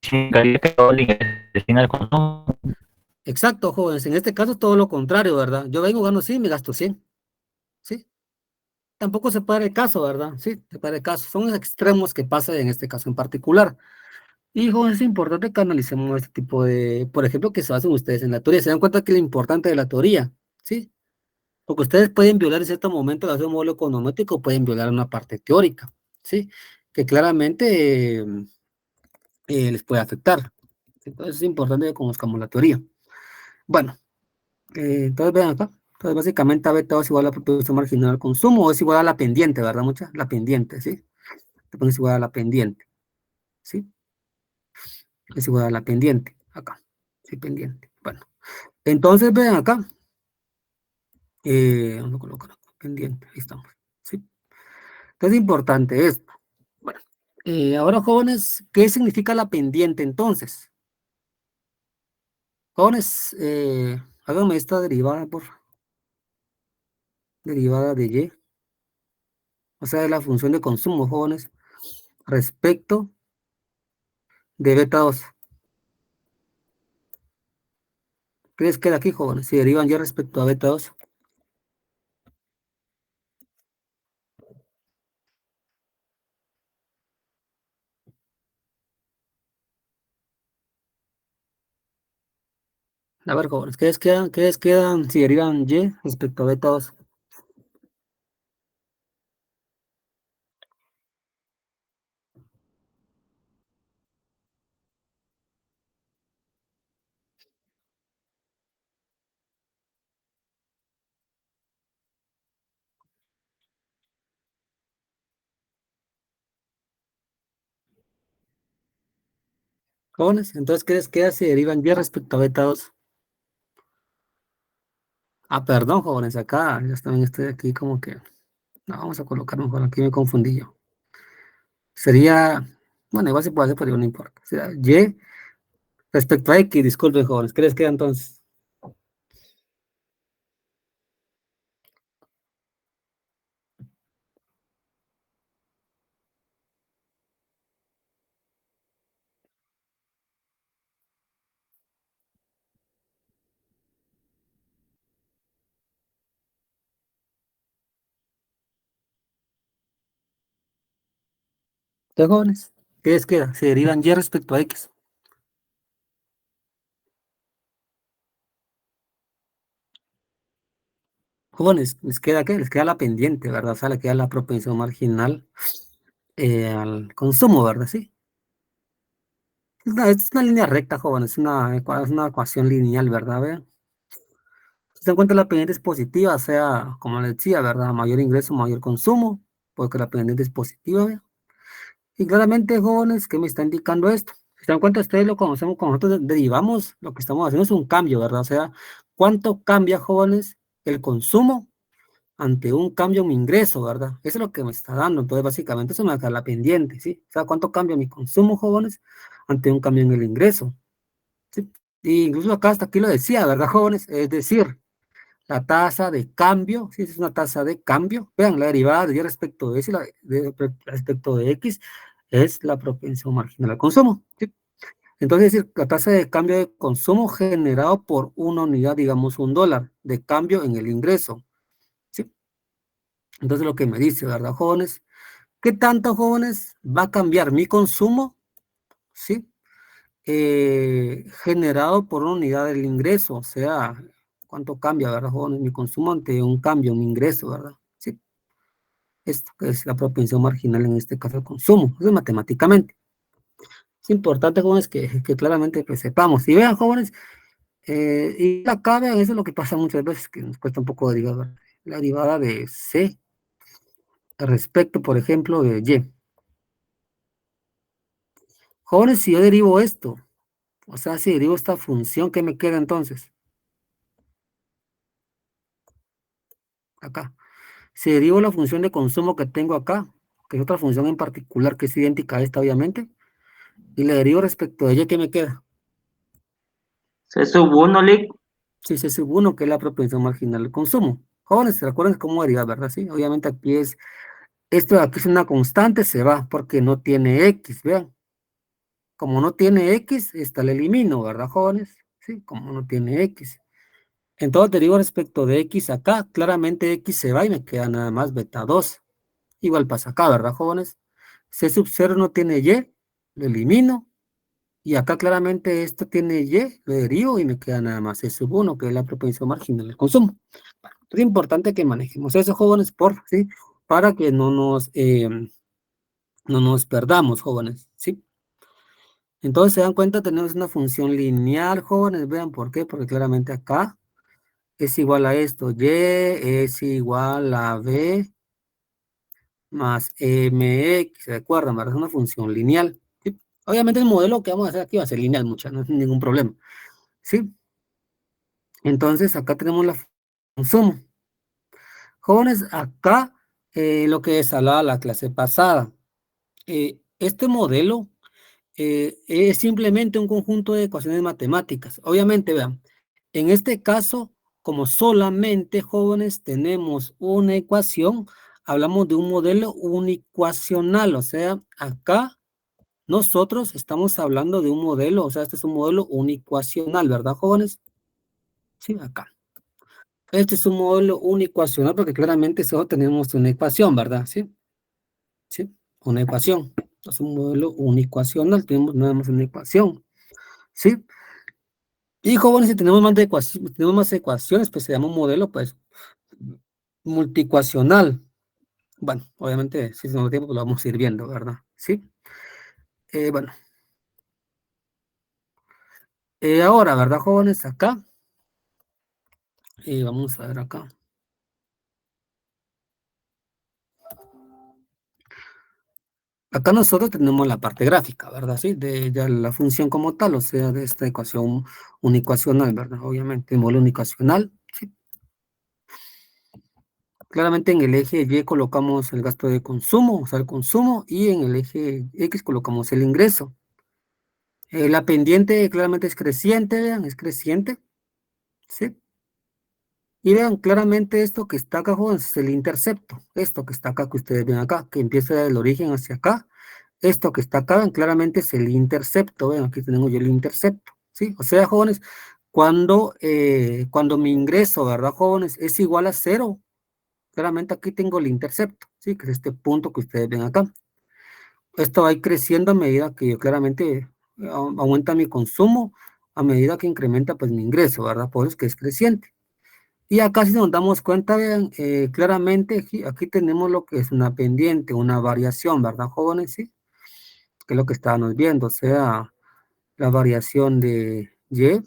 Significaría que todo el ingreso se destina al consumo. Exacto, jóvenes. En este caso, todo lo contrario, ¿verdad? Yo vengo, gano 100 y me gasto 100, ¿sí? Tampoco se puede el caso, ¿verdad? Sí, se puede el caso. Son los extremos que pasa en este caso en particular. Y, jóvenes, es importante que analicemos este tipo de, por ejemplo, que se basen ustedes en la teoría. Se dan cuenta que lo importante de la teoría, ¿sí? Porque ustedes pueden violar en cierto momento la un modelo econométrico, pueden violar una parte teórica, ¿sí? Que claramente les puede afectar. Entonces es importante que conozcamos la teoría. Bueno, entonces vean acá. Entonces básicamente A beta es igual a la producción marginal al consumo o es igual a la pendiente, ¿verdad? Mucha, la pendiente, ¿sí? Te pones igual a la pendiente, ¿sí? Es igual a la pendiente, acá, sí, pendiente. Bueno, entonces vean acá. Vamos a colocar acá, pendiente, ahí estamos, ¿sí? Entonces es importante esto. Bueno, ahora jóvenes, ¿qué significa la pendiente entonces? Jóvenes, háganme esta derivada por derivada de Y, o sea, de la función de consumo, jóvenes, respecto de beta 2. ¿Qué les queda aquí, jóvenes? Si derivan Y respecto a beta 2. A ver, jóvenes, qué les quedan si derivan Y respecto a beta 2? Jóvenes, entonces, ¿qué les queda si derivan Y respecto a beta 2? Ah, perdón, jóvenes, acá, yo también estoy aquí como que, no, vamos a colocar mejor, aquí me confundí yo. Sería, bueno, igual se puede hacer, pero no importa. Será Y respecto a X, disculpen, jóvenes, ¿qué les queda entonces? Entonces, jóvenes, ¿qué les queda? Se derivan Y respecto a X. Jóvenes, ¿les queda qué? Les queda la pendiente, ¿verdad? O sea, le queda la propensión marginal al consumo, ¿verdad? Sí. Es una línea recta, jóvenes, es una ecuación lineal, ¿verdad? Vean. Si se encuentra la pendiente es positiva, o sea, como les decía, ¿verdad? Mayor ingreso, mayor consumo, porque la pendiente es positiva, ¿vean? Y claramente, jóvenes, ¿qué me está indicando esto? Si se dan cuenta, ustedes lo conocemos, cuando nosotros derivamos, lo que estamos haciendo es un cambio, ¿verdad? O sea, ¿cuánto cambia, jóvenes, el consumo ante un cambio en mi ingreso, ¿verdad? Eso es lo que me está dando. Entonces, básicamente, eso me va a quedar la pendiente, ¿sí? O sea, ¿cuánto cambia mi consumo, jóvenes, ante un cambio en el ingreso? ¿Sí? Y incluso acá, hasta aquí lo decía, ¿verdad, jóvenes? Es decir, la tasa de cambio, si es una tasa de cambio, vean, la derivada de Y respecto de S y respecto de X es la propensión marginal al consumo, ¿sí? Entonces, es decir, la tasa de cambio de consumo generado por una unidad, digamos, $1 de cambio en el ingreso, ¿sí? Entonces, lo que me dice, ¿verdad, jóvenes? ¿Qué tanto, jóvenes, va a cambiar mi consumo, ¿sí? Generado por una unidad del ingreso, o sea, cuánto cambia, ¿verdad, jóvenes? Mi consumo ante un cambio, mi ingreso, ¿verdad? Sí, esto que es la propensión marginal en este caso al consumo, eso es matemáticamente. Es importante, jóvenes, que claramente pues, sepamos. Y vean, jóvenes, y acá vean, eso es lo que pasa muchas veces, que nos cuesta un poco derivar, la derivada de C respecto, por ejemplo, de Y. Jóvenes, si yo derivo esto, O sea, si derivo esta función, ¿qué me queda entonces? Acá. Si derivo la función de consumo que tengo acá, que es otra función en particular que es idéntica a esta, obviamente, y le derivo respecto de ella, ¿qué me queda? C sub 1, Lick. Si se sub 1, que es la propensión marginal del consumo. Jóvenes, ¿se recuerdan cómo derivar, verdad? Sí, obviamente aquí es, esto de aquí es una constante, se va, porque no tiene X, vean. Como no tiene X, esta la elimino, ¿verdad, jóvenes? Sí, como no tiene X. Entonces derivo respecto de X acá, claramente X se va y me queda nada más beta 2. Igual pasa acá, ¿verdad, jóvenes? C sub 0 no tiene Y, lo elimino. Y acá claramente esto tiene Y, lo derivo y me queda nada más C sub 1, que es la propensión marginal del consumo. Es importante que manejemos eso, jóvenes, ¿sí? Para que no nos perdamos, jóvenes, ¿sí? Entonces, se dan cuenta, tenemos una función lineal, jóvenes, vean por qué, porque claramente acá es igual a esto, Y es igual a B más MX, ¿se acuerdan? ¿Verdad? Es una función lineal, ¿sí? Obviamente el modelo que vamos a hacer aquí va a ser lineal, mucha, no es ningún problema, ¿sí? Entonces, acá tenemos la función. Jóvenes, acá lo que es hablaba la clase pasada. Este modelo es simplemente un conjunto de ecuaciones matemáticas. Obviamente, vean, en este caso, como solamente jóvenes tenemos una ecuación, hablamos de un modelo unicuacional, o sea, acá nosotros estamos hablando de un modelo, o sea, este es un modelo unicuacional, ¿verdad, jóvenes? Sí, acá. Este es un modelo unicuacional porque claramente solo tenemos una ecuación, ¿verdad? Sí, sí, una ecuación. Es un modelo unicuacional, tenemos nada más una ecuación, ¿sí? Y jóvenes, si tenemos más, tenemos más ecuaciones, pues se llama un modelo, pues, multicuacional. Bueno, obviamente, si tenemos tiempo, pues lo vamos a ir viendo, ¿verdad? Sí. Bueno, ahora, ¿verdad, jóvenes? Acá, vamos a ver acá. Acá nosotros tenemos la parte gráfica, ¿verdad? Sí, de ya la función como tal, o sea, de esta ecuación unicuacional, ¿verdad? Obviamente, el modelo unicuacional, sí. Claramente en el eje Y colocamos el gasto de consumo, o sea, el consumo, y en el eje X colocamos el ingreso. La pendiente claramente es creciente, vean, es creciente, ¿sí? Y vean, claramente esto que está acá, jóvenes, es el intercepto. Esto que está acá, que ustedes ven acá, que empieza del origen hacia acá. Esto que está acá, vean, claramente es el intercepto. Vean, aquí tenemos yo el intercepto, ¿sí? O sea, jóvenes, cuando mi ingreso, ¿verdad, jóvenes? Es igual a 0. Claramente aquí tengo el intercepto, ¿sí? Que es este punto que ustedes ven acá. Esto va a ir creciendo a medida que yo claramente aumenta mi consumo, a medida que incrementa pues mi ingreso, ¿verdad? Por eso es que es creciente. Y acá si nos damos cuenta, vean, claramente aquí tenemos lo que es una pendiente, una variación, ¿verdad, jóvenes? Sí, que es lo que estábamos viendo, o sea, la variación de Y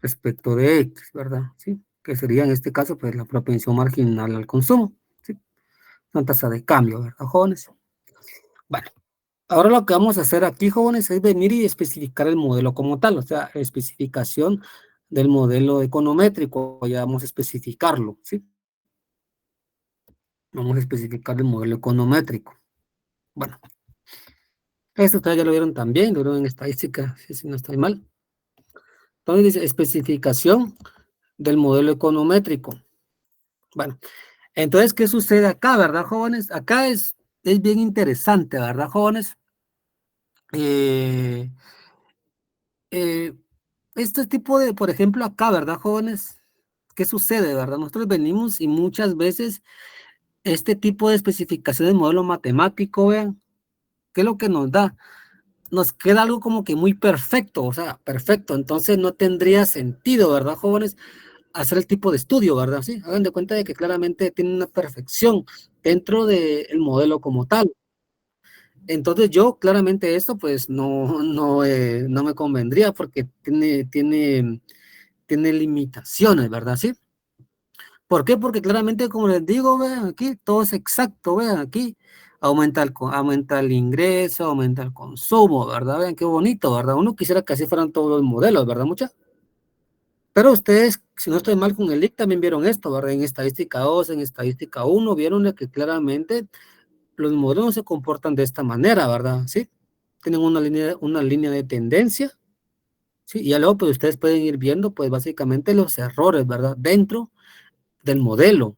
respecto de X, ¿verdad? Sí, que sería en este caso pues la propensión marginal al consumo, ¿sí? Una tasa de cambio, ¿verdad, jóvenes? Bueno, ahora lo que vamos a hacer aquí, jóvenes, es venir y especificar el modelo como tal, o sea, especificación del modelo econométrico, ya vamos a especificarlo, ¿sí? Vamos a especificar el modelo econométrico. Bueno, esto ustedes ya lo vieron también, lo vieron en estadística, si no estoy mal. Entonces dice especificación del modelo econométrico. Bueno, entonces, ¿qué sucede acá, verdad, jóvenes? Acá es bien interesante, ¿verdad, jóvenes? Eh, eh, este tipo de, por ejemplo, acá, ¿verdad, jóvenes? ¿Qué sucede, verdad? Nosotros venimos y muchas veces este tipo de especificación del modelo matemático, vean, ¿qué es lo que nos da? Nos queda algo como que muy perfecto, o sea, perfecto. Entonces no tendría sentido, ¿verdad, jóvenes? Hacer el tipo de estudio, ¿verdad? Sí, hagan de cuenta de que claramente tiene una perfección dentro del modelo como tal. Entonces yo claramente esto pues no me convendría porque tiene limitaciones, ¿verdad? Sí. ¿Por qué? Porque claramente, como les digo, vean aquí, todo es exacto, vean aquí, aumenta el ingreso, aumenta el consumo, ¿verdad? Vean qué bonito, ¿verdad? Uno quisiera que así fueran todos los modelos, ¿verdad, mucha? Pero ustedes, si no estoy mal con el IC, también vieron esto, ¿verdad? En estadística 2, en estadística 1, vieron de que claramente los modelos no se comportan de esta manera, ¿verdad? ¿Sí? Tienen una línea de tendencia, ¿sí? Y ya luego, pues ustedes pueden ir viendo, pues básicamente los errores, ¿verdad? Dentro del modelo,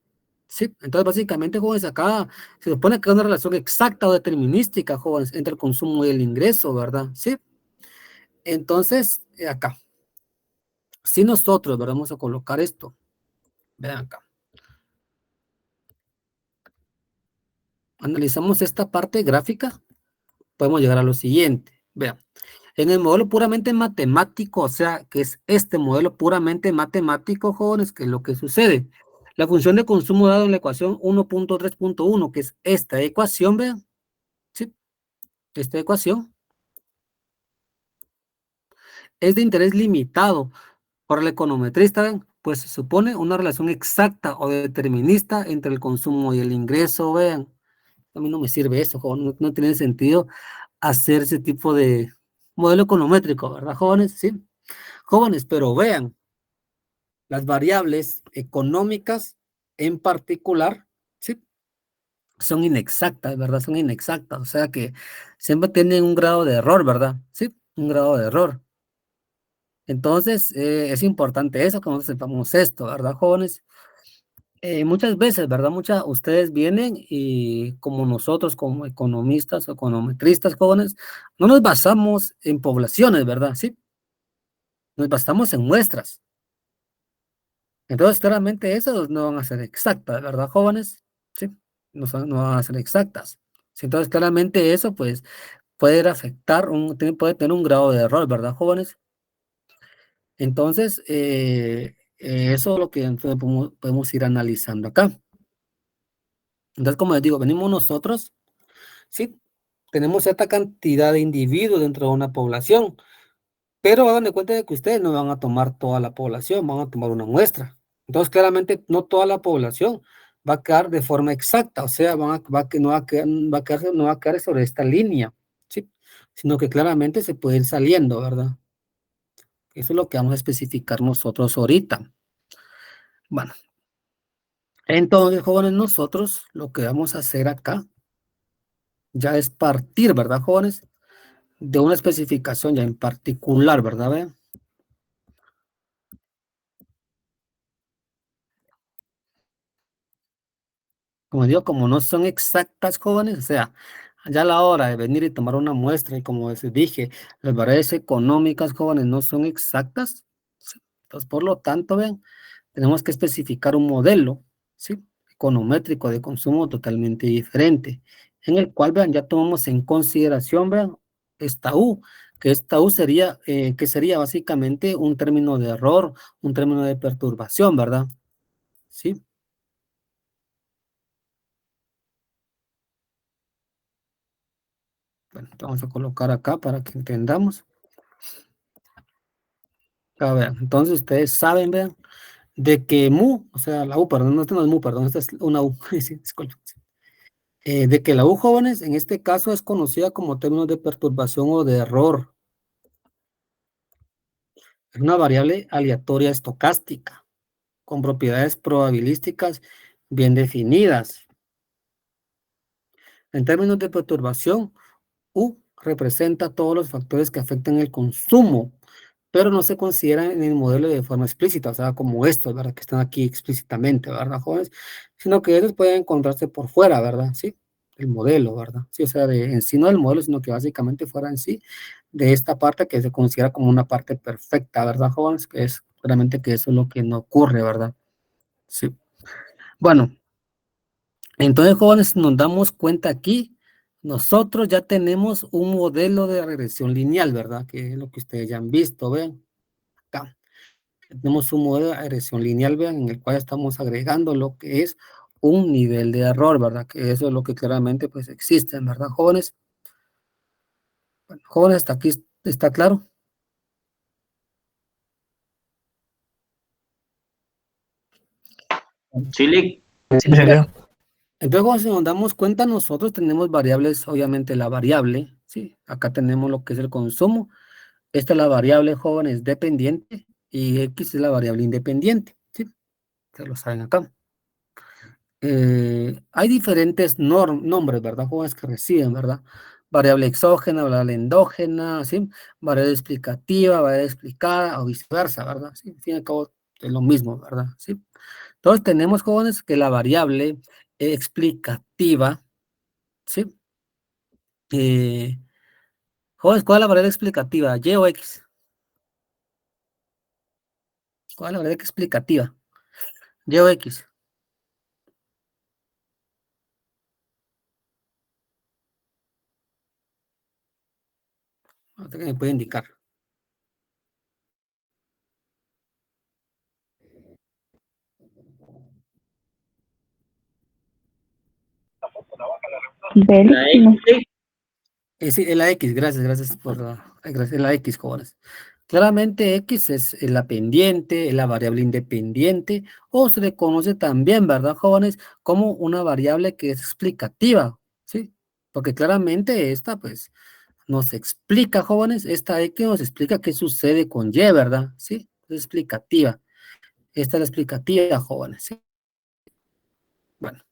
¿sí? Entonces, básicamente, jóvenes, acá se supone que hay una relación exacta o determinística, jóvenes, entre el consumo y el ingreso, ¿verdad? ¿Sí? Entonces, acá, si nosotros, ¿verdad? Vamos a colocar esto, vean acá. Analizamos esta parte gráfica, podemos llegar a lo siguiente. Vean, en el modelo puramente matemático, o sea, que es este modelo puramente matemático, jóvenes, que es lo que sucede. La función de consumo dado en la ecuación 1.3.1, que es esta ecuación, vean, ¿sí? Esta ecuación es de interés limitado por el econometrista, ¿ven? Pues se supone una relación exacta o determinista entre el consumo y el ingreso, vean. A mí no me sirve eso, joven, no tiene sentido hacer ese tipo de modelo econométrico, ¿verdad, jóvenes? Sí, jóvenes, pero vean, las variables económicas en particular, sí, son inexactas, ¿verdad? Son inexactas, o sea que siempre tienen un grado de error, ¿verdad? Sí, un grado de error. Entonces, es importante eso, que nosotros sepamos esto, ¿verdad, jóvenes? Muchas veces, ¿verdad? Ustedes vienen y como nosotros, como economistas o econometristas jóvenes, no nos basamos en poblaciones, ¿verdad? Sí, nos basamos en muestras. Entonces, claramente esas no van a ser exactas, ¿verdad, jóvenes? Sí, no van a ser exactas. Sí, entonces, claramente eso, pues, puede afectar, puede tener un grado de error, ¿verdad, jóvenes? Entonces, eso es lo que entonces podemos ir analizando acá. Entonces, como les digo, venimos nosotros, sí, tenemos cierta cantidad de individuos dentro de una población, pero hagan de cuenta de que ustedes no van a tomar toda la población, van a tomar una muestra. Entonces, claramente, no toda la población va a quedar de forma exacta, o sea, no no va a quedar sobre esta línea, ¿sí? Sino que claramente se puede ir saliendo, ¿verdad? Eso es lo que vamos a especificar nosotros ahorita. Bueno, entonces, jóvenes, nosotros lo que vamos a hacer acá ya es partir, ¿verdad, jóvenes? De una especificación ya en particular, ¿verdad? Vean. Como digo, como no son exactas, jóvenes, o sea, ya a la hora de venir y tomar una muestra, y como les dije, las variables económicas, jóvenes, no son exactas, ¿sí? Entonces, por lo tanto, vean, tenemos que especificar un modelo, ¿sí? Econométrico de consumo totalmente diferente, en el cual, vean, ya tomamos en consideración, vean, esta U, que esta U sería, que sería básicamente un término de error, un término de perturbación, ¿verdad? Sí. Bueno, vamos a colocar acá para que entendamos. A ver, entonces ustedes saben, vean, de que mu, o sea, la U, perdón, no, esta no es mu, perdón, esta es una U, sí, disculpe. De que la U, jóvenes, en este caso es conocida como términos de perturbación o de error. Es una variable aleatoria estocástica, con propiedades probabilísticas bien definidas. En términos de perturbación, U representa todos los factores que afectan el consumo, pero no se consideran en el modelo de forma explícita, o sea, como estos, ¿verdad? Que están aquí explícitamente, ¿verdad, jóvenes? Sino que ellos pueden encontrarse por fuera, ¿verdad? Sí, el modelo, ¿verdad? Sí, o sea, en sí no del modelo, sino que básicamente fuera en sí de esta parte que se considera como una parte perfecta, ¿verdad, jóvenes? Que es realmente que eso es lo que no ocurre, ¿verdad? Sí. Bueno, entonces, jóvenes, nos damos cuenta aquí, nosotros ya tenemos un modelo de regresión lineal, ¿verdad? Que es lo que ustedes ya han visto, vean. Acá tenemos un modelo de regresión lineal, vean, en el cual estamos agregando lo que es un nivel de error, ¿verdad? Que eso es lo que claramente pues existe, ¿verdad, jóvenes? Bueno, jóvenes, hasta aquí está claro. Chile, Sí, licenciado. Entonces, cuando si nos damos cuenta, nosotros tenemos variables, obviamente la variable, ¿sí? Acá tenemos lo que es el consumo. Esta es la variable, jóvenes, dependiente y X es la variable independiente, ¿sí? Ustedes lo saben acá. Hay diferentes nombres, ¿verdad? Jóvenes que reciben, ¿verdad? Variable exógena, variable endógena, ¿sí? Variable explicativa, variable explicada o viceversa, ¿verdad? Sí, al fin y al cabo es lo mismo, ¿verdad? Sí. Entonces tenemos, jóvenes, que la variable explicativa, ¿sí? Jóvenes, ¿cuál es la variable explicativa? ¿Y o X? ¿Cuál es la variable explicativa? ¿Y o X? ¿Usted qué me puede indicar? la X, Sí, es la X, gracias por gracias, es la X, jóvenes. Claramente X es la pendiente, es la variable independiente, o se le conoce también, ¿verdad, jóvenes? Como una variable que es explicativa, ¿sí? Porque claramente esta, pues, nos explica, jóvenes, esta X nos explica qué sucede con Y, ¿verdad? ¿Sí? Es explicativa. Esta es la explicativa, jóvenes, ¿sí? Bueno,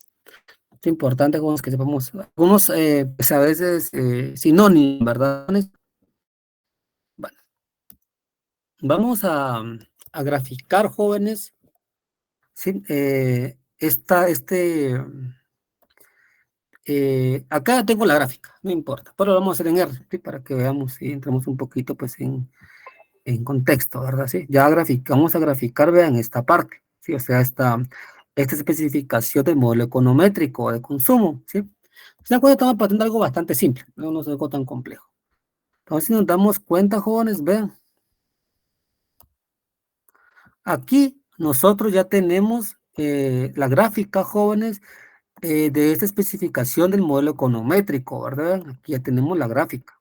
es importante, jóvenes, que sepamos algunos, pues, a veces, sinónimos, ¿verdad? Bueno, vamos a graficar, jóvenes, ¿sí? Acá tengo la gráfica, no importa, pero lo vamos a hacer en R, ¿sí? Para que veamos y entremos un poquito, pues, en contexto, ¿verdad? ¿Sí? Ya vamos a graficar, vean, esta parte, ¿sí? O sea, esta especificación del modelo econométrico de consumo, ¿sí? Se dan cuenta, estamos partiendo de algo bastante simple, no es algo tan complejo. Entonces, si nos damos cuenta, jóvenes, vean, aquí nosotros ya tenemos la gráfica, jóvenes, de esta especificación del modelo econométrico, ¿verdad? Aquí ya tenemos la gráfica.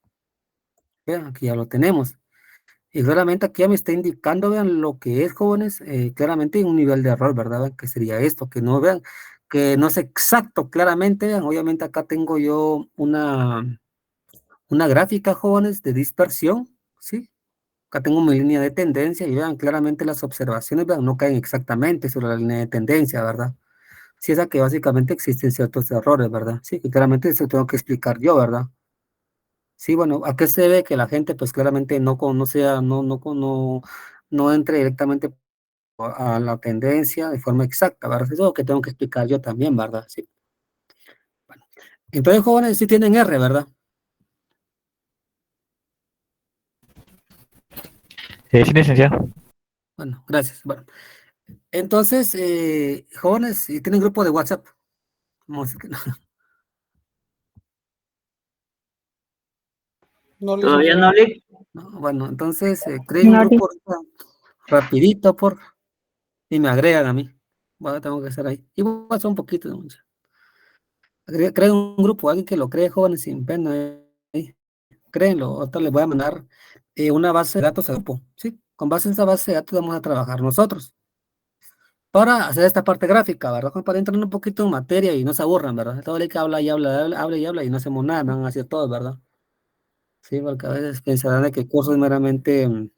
Vean, aquí ya lo tenemos. Y claramente aquí ya me está indicando, vean, lo que es, jóvenes, claramente un nivel de error, ¿verdad? Vean, que sería esto, que no vean, que no es exacto, claramente, vean, obviamente acá tengo yo una gráfica, jóvenes, de dispersión, ¿sí? Acá tengo mi línea de tendencia y vean, claramente las observaciones, vean, no caen exactamente sobre la línea de tendencia, ¿verdad? Sí, es a que básicamente existen ciertos errores, ¿verdad? Sí, que claramente eso tengo que explicar yo, ¿verdad? Sí, bueno, ¿a qué se debe que la gente, pues claramente no entre directamente a la tendencia de forma exacta, ¿verdad? Eso es lo que tengo que explicar yo también, ¿verdad? Sí. Bueno. Entonces, jóvenes, sí tienen R, ¿verdad? Sí, licenciado. Bueno, gracias. Bueno, entonces, jóvenes, si tienen grupo de WhatsApp. Vamos a decir que no. No, todavía no licenciado. le, ¿No? Bueno, entonces, creen un grupo ahorita rapidito, y me agregan a mí. Bueno, tengo que estar ahí. Y voy a hacer un poquito de mucho. Creen un grupo, alguien que lo cree, jóvenes, sin pena. Créenlo, ahorita les voy a mandar una base de datos al grupo, ¿sí? Con base en esa base de datos vamos a trabajar nosotros para hacer esta parte gráfica, ¿verdad? Para entrar un poquito en materia y no se aburran, ¿verdad? Todo el que habla y habla y habla y no hacemos nada, me van a hacer todo, ¿verdad? Sí, porque a veces pensarán de que el curso es meramente,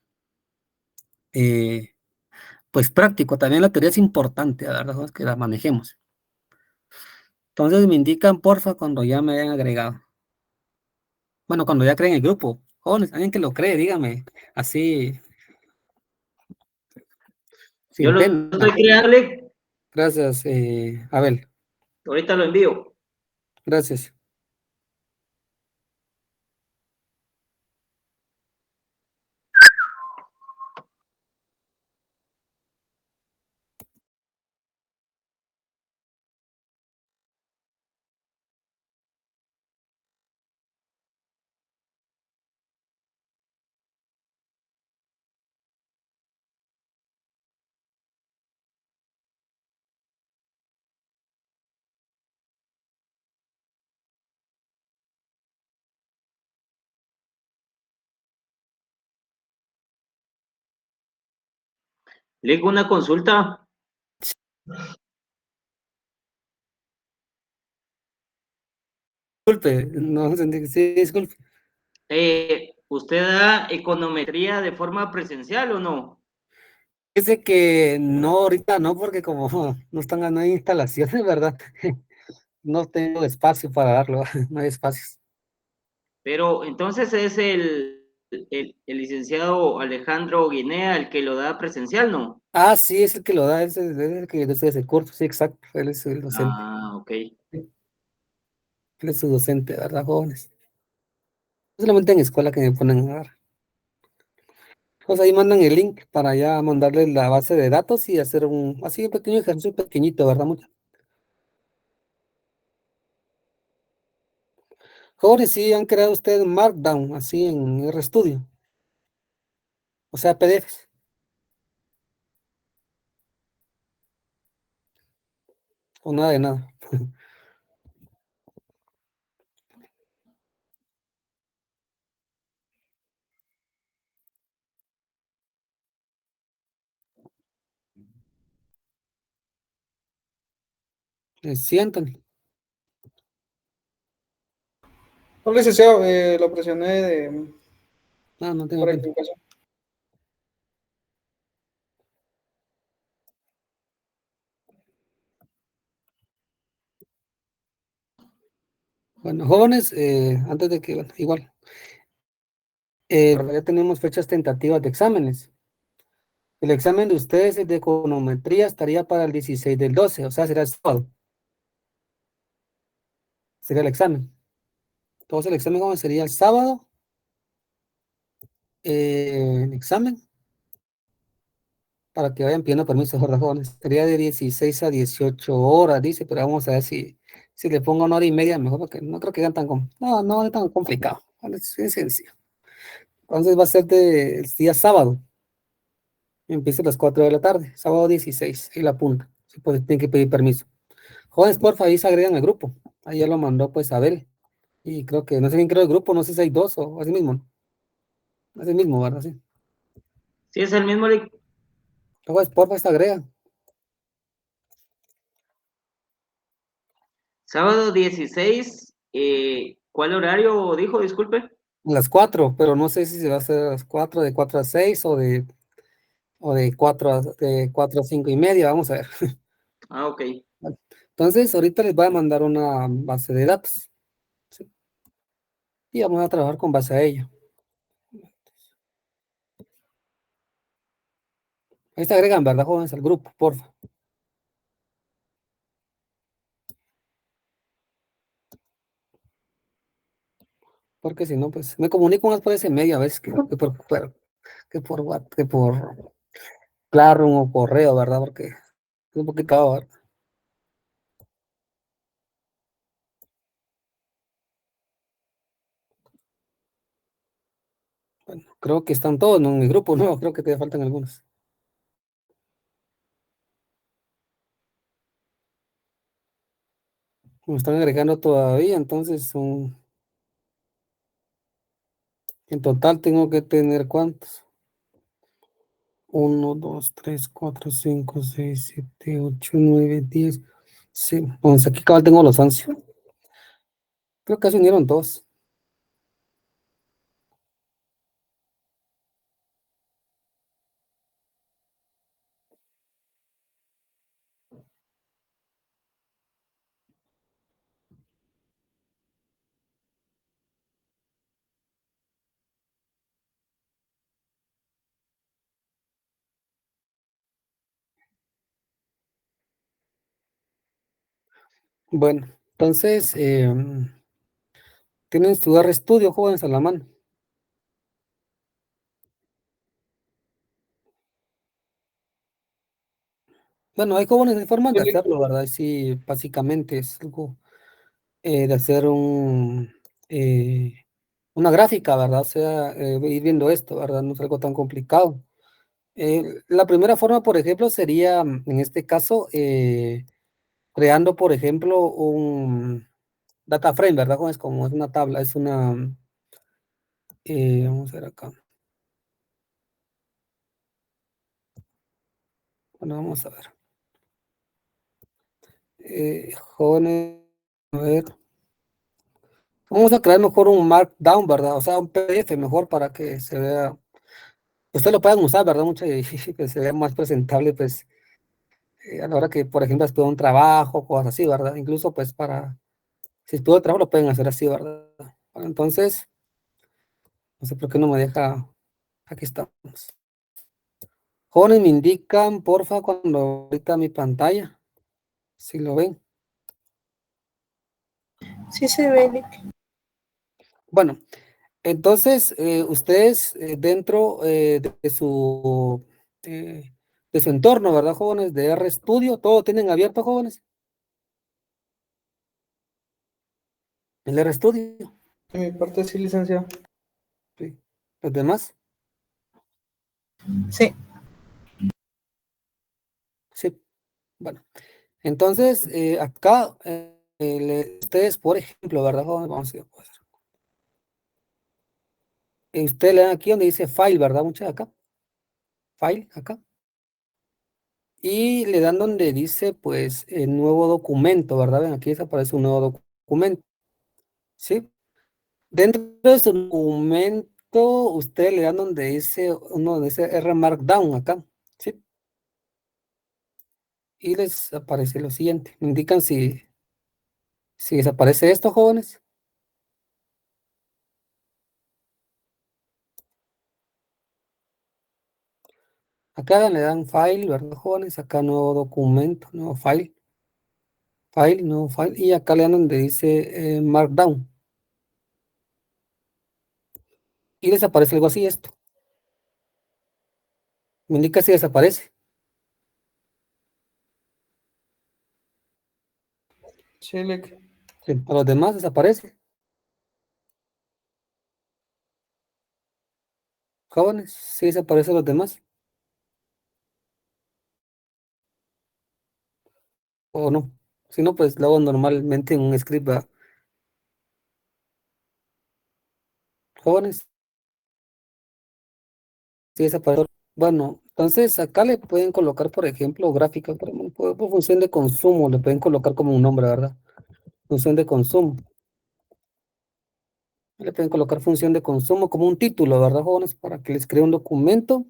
eh, pues práctico. También la teoría es importante, ¿verdad? Es que la manejemos. Entonces me indican, porfa, cuando ya me hayan agregado. Bueno, cuando ya creen el grupo. Jóvenes, alguien que lo cree, dígame. Así, yo sin lo pena. estoy creando, Gracias, Abel. ahorita lo envío. Gracias. Le hago una consulta. Disculpe, no entendí. Sí, disculpe. ¿Usted da econometría de forma presencial o no? Dice que no, ahorita no, porque como no hay instalaciones, ¿verdad? No tengo espacio para darlo, no hay espacios. Pero entonces es el licenciado Alejandro Guinea el que lo da presencial, ¿no? Ah, sí, es el que lo da, es el que desde ese curso, sí, exacto, él es el docente. Ah, ok. Sí, él es su docente, ¿verdad, jóvenes? Solamente en escuela que me ponen a dar. Pues ahí mandan el link para ya mandarle la base de datos y hacer así un pequeño ejercicio pequeñito, ¿verdad? Jóvenes, sí han creado ustedes Markdown, así en RStudio, o sea, PDFs, o nada de nada. Sientan. No, licenciado, lo presioné No tengo por pena. equivocación. Bueno, jóvenes, antes de que, bueno, igual, ya tenemos fechas tentativas de exámenes. El examen de ustedes de econometría estaría para el 16/12, o sea, será el sábado, sería el examen. Entonces el examen joven, sería el sábado, el examen, para que vayan pidiendo permiso, ¿verdad, jóvenes? Sería de 16 a 18 horas, dice, pero vamos a ver si le pongo 1 hora y media, mejor, porque no creo que sean no es tan complicado, ¿vale? Es sencillo. Entonces va a ser el día sábado, empieza a las 4 de la tarde, sábado 16, y la punta, si pues tienen que pedir permiso. Jóvenes, porfa, ahí se agregan al grupo, ahí ya lo mandó pues Abel, y creo que, no sé quién creó el grupo, no sé si hay dos o así mismo, ¿no? Así mismo, ¿verdad? Sí. Sí, es el mismo. Jóvenes, porfa, se agregan. Sábado 16, ¿cuál horario dijo? Disculpe. Las 4, pero no sé si se va a hacer a las 4, de 4 a 6 o de 4 a 5:30, vamos a ver. Ah, ok. Entonces, ahorita les voy a mandar una base de datos, ¿sí? Y vamos a trabajar con base a ella. Ahí se agregan, ¿verdad, jóvenes, al grupo, porfa? Porque si no, pues me comunico más por ese medio a veces que por Claro o correo, ¿verdad? Porque es un poquito, ¿verdad? Bueno, creo que están todos, ¿no? En mi grupo, no, creo que te faltan algunos. Me están agregando todavía, entonces en total tengo que tener ¿cuántos? 1, 2, 3, 4, 5, 6, 7, 8, 9, 10. Sí, 11. Aquí cabal tengo los 11. Creo que se unieron todos. Bueno, entonces, tienen su estudio, jóvenes, a la mano. Bueno, hay jóvenes de formas de Tiene hacerlo, ¿verdad? Sí, básicamente es algo de hacer una gráfica, ¿verdad? O sea, ir viendo esto, ¿verdad? No es algo tan complicado. La primera forma, por ejemplo, sería, en este caso, creando, por ejemplo, un data frame, ¿verdad? Como es una tabla, vamos a ver acá. Bueno, vamos a ver. Jóvenes, a ver. Vamos a crear mejor un Markdown, ¿verdad? O sea, un PDF mejor para que se vea, ustedes lo puedan usar, ¿verdad? Mucho y que se vea más presentable, pues, a la hora que, por ejemplo, estuvo un trabajo, cosas así, ¿verdad? Incluso, pues, para, si estuvo el trabajo, lo pueden hacer así, ¿verdad? Bueno, entonces, no sé por qué no me deja, aquí estamos. Jóvenes, me indican, porfa, cuando ahorita mi pantalla, si lo ven. Sí se ve, Lick. Bueno, entonces, ustedes dentro de su entorno, ¿verdad, jóvenes? De RStudio, ¿todo tienen abierto, jóvenes? El RStudio, De mi parte sí, licenciado. sí. ¿Los demás? Sí. Sí. Bueno, entonces, acá, ustedes, por ejemplo, ¿verdad, jóvenes? Vamos a ver. Pues, ustedes le dan aquí donde dice File, ¿verdad? Muchas acá. File, acá. Y le dan donde dice, pues, el nuevo documento, ¿verdad? Ven, aquí desaparece un nuevo documento, ¿sí? Dentro de su documento, usted le dan donde dice, uno donde dice R Markdown acá, ¿sí? Y les aparece lo siguiente. Me indican si desaparece esto, jóvenes. Acá le dan file, ¿verdad, jóvenes? Acá nuevo documento, nuevo file. File, nuevo file. Y acá le dan donde dice Markdown. Y desaparece algo así esto. Me indica si desaparece. Sí, Lick. Sí, a los demás desaparece. Jóvenes, sí desaparecen los demás. O no. Si no, pues lo hago normalmente en un script, ¿verdad? Jóvenes, sí desapareció. Bueno, entonces acá le pueden colocar, por ejemplo, gráfica, por función de consumo, le pueden colocar como un nombre, ¿verdad? Función de consumo. Le pueden colocar función de consumo como un título, ¿verdad, jóvenes? Para que les cree un documento.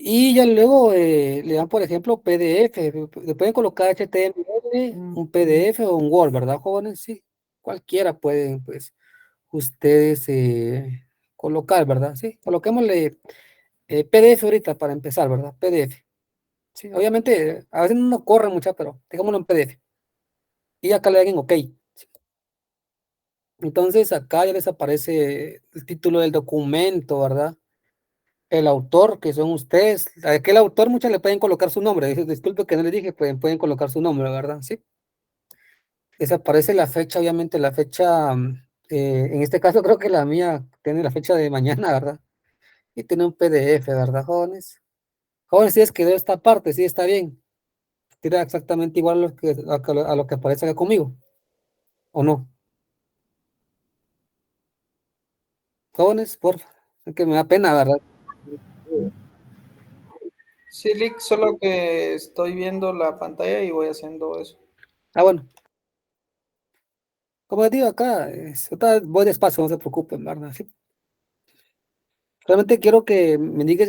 Y ya luego le dan, por ejemplo, PDF. Le pueden colocar HTML, un PDF o un Word, ¿verdad, jóvenes? Sí, cualquiera pueden, pues, ustedes colocar, ¿verdad? Sí, coloquémosle PDF ahorita para empezar, ¿verdad? PDF. Sí, obviamente, a veces no corre mucha, pero dejémoslo en PDF. Y acá le den OK. Entonces, acá ya les aparece el título del documento, ¿verdad? El autor, que son ustedes. A aquel autor, muchas le pueden colocar su nombre. Disculpe que no le dije, pueden colocar su nombre, ¿verdad? Sí. Les aparece la fecha, obviamente, la fecha. En este caso, creo que la mía tiene la fecha de mañana, ¿verdad? Y tiene un PDF, ¿verdad, jóvenes? Jóvenes, si es que de esta parte, sí está bien. Tira exactamente igual a lo que aparece acá conmigo, ¿o no? Jóvenes, por favor, es que me da pena, ¿verdad? Sí, Lick, solo que estoy viendo la pantalla y voy haciendo eso. Ah, bueno, como les digo acá, voy despacio, no se preocupen, ¿verdad? Sí. Realmente quiero que me digan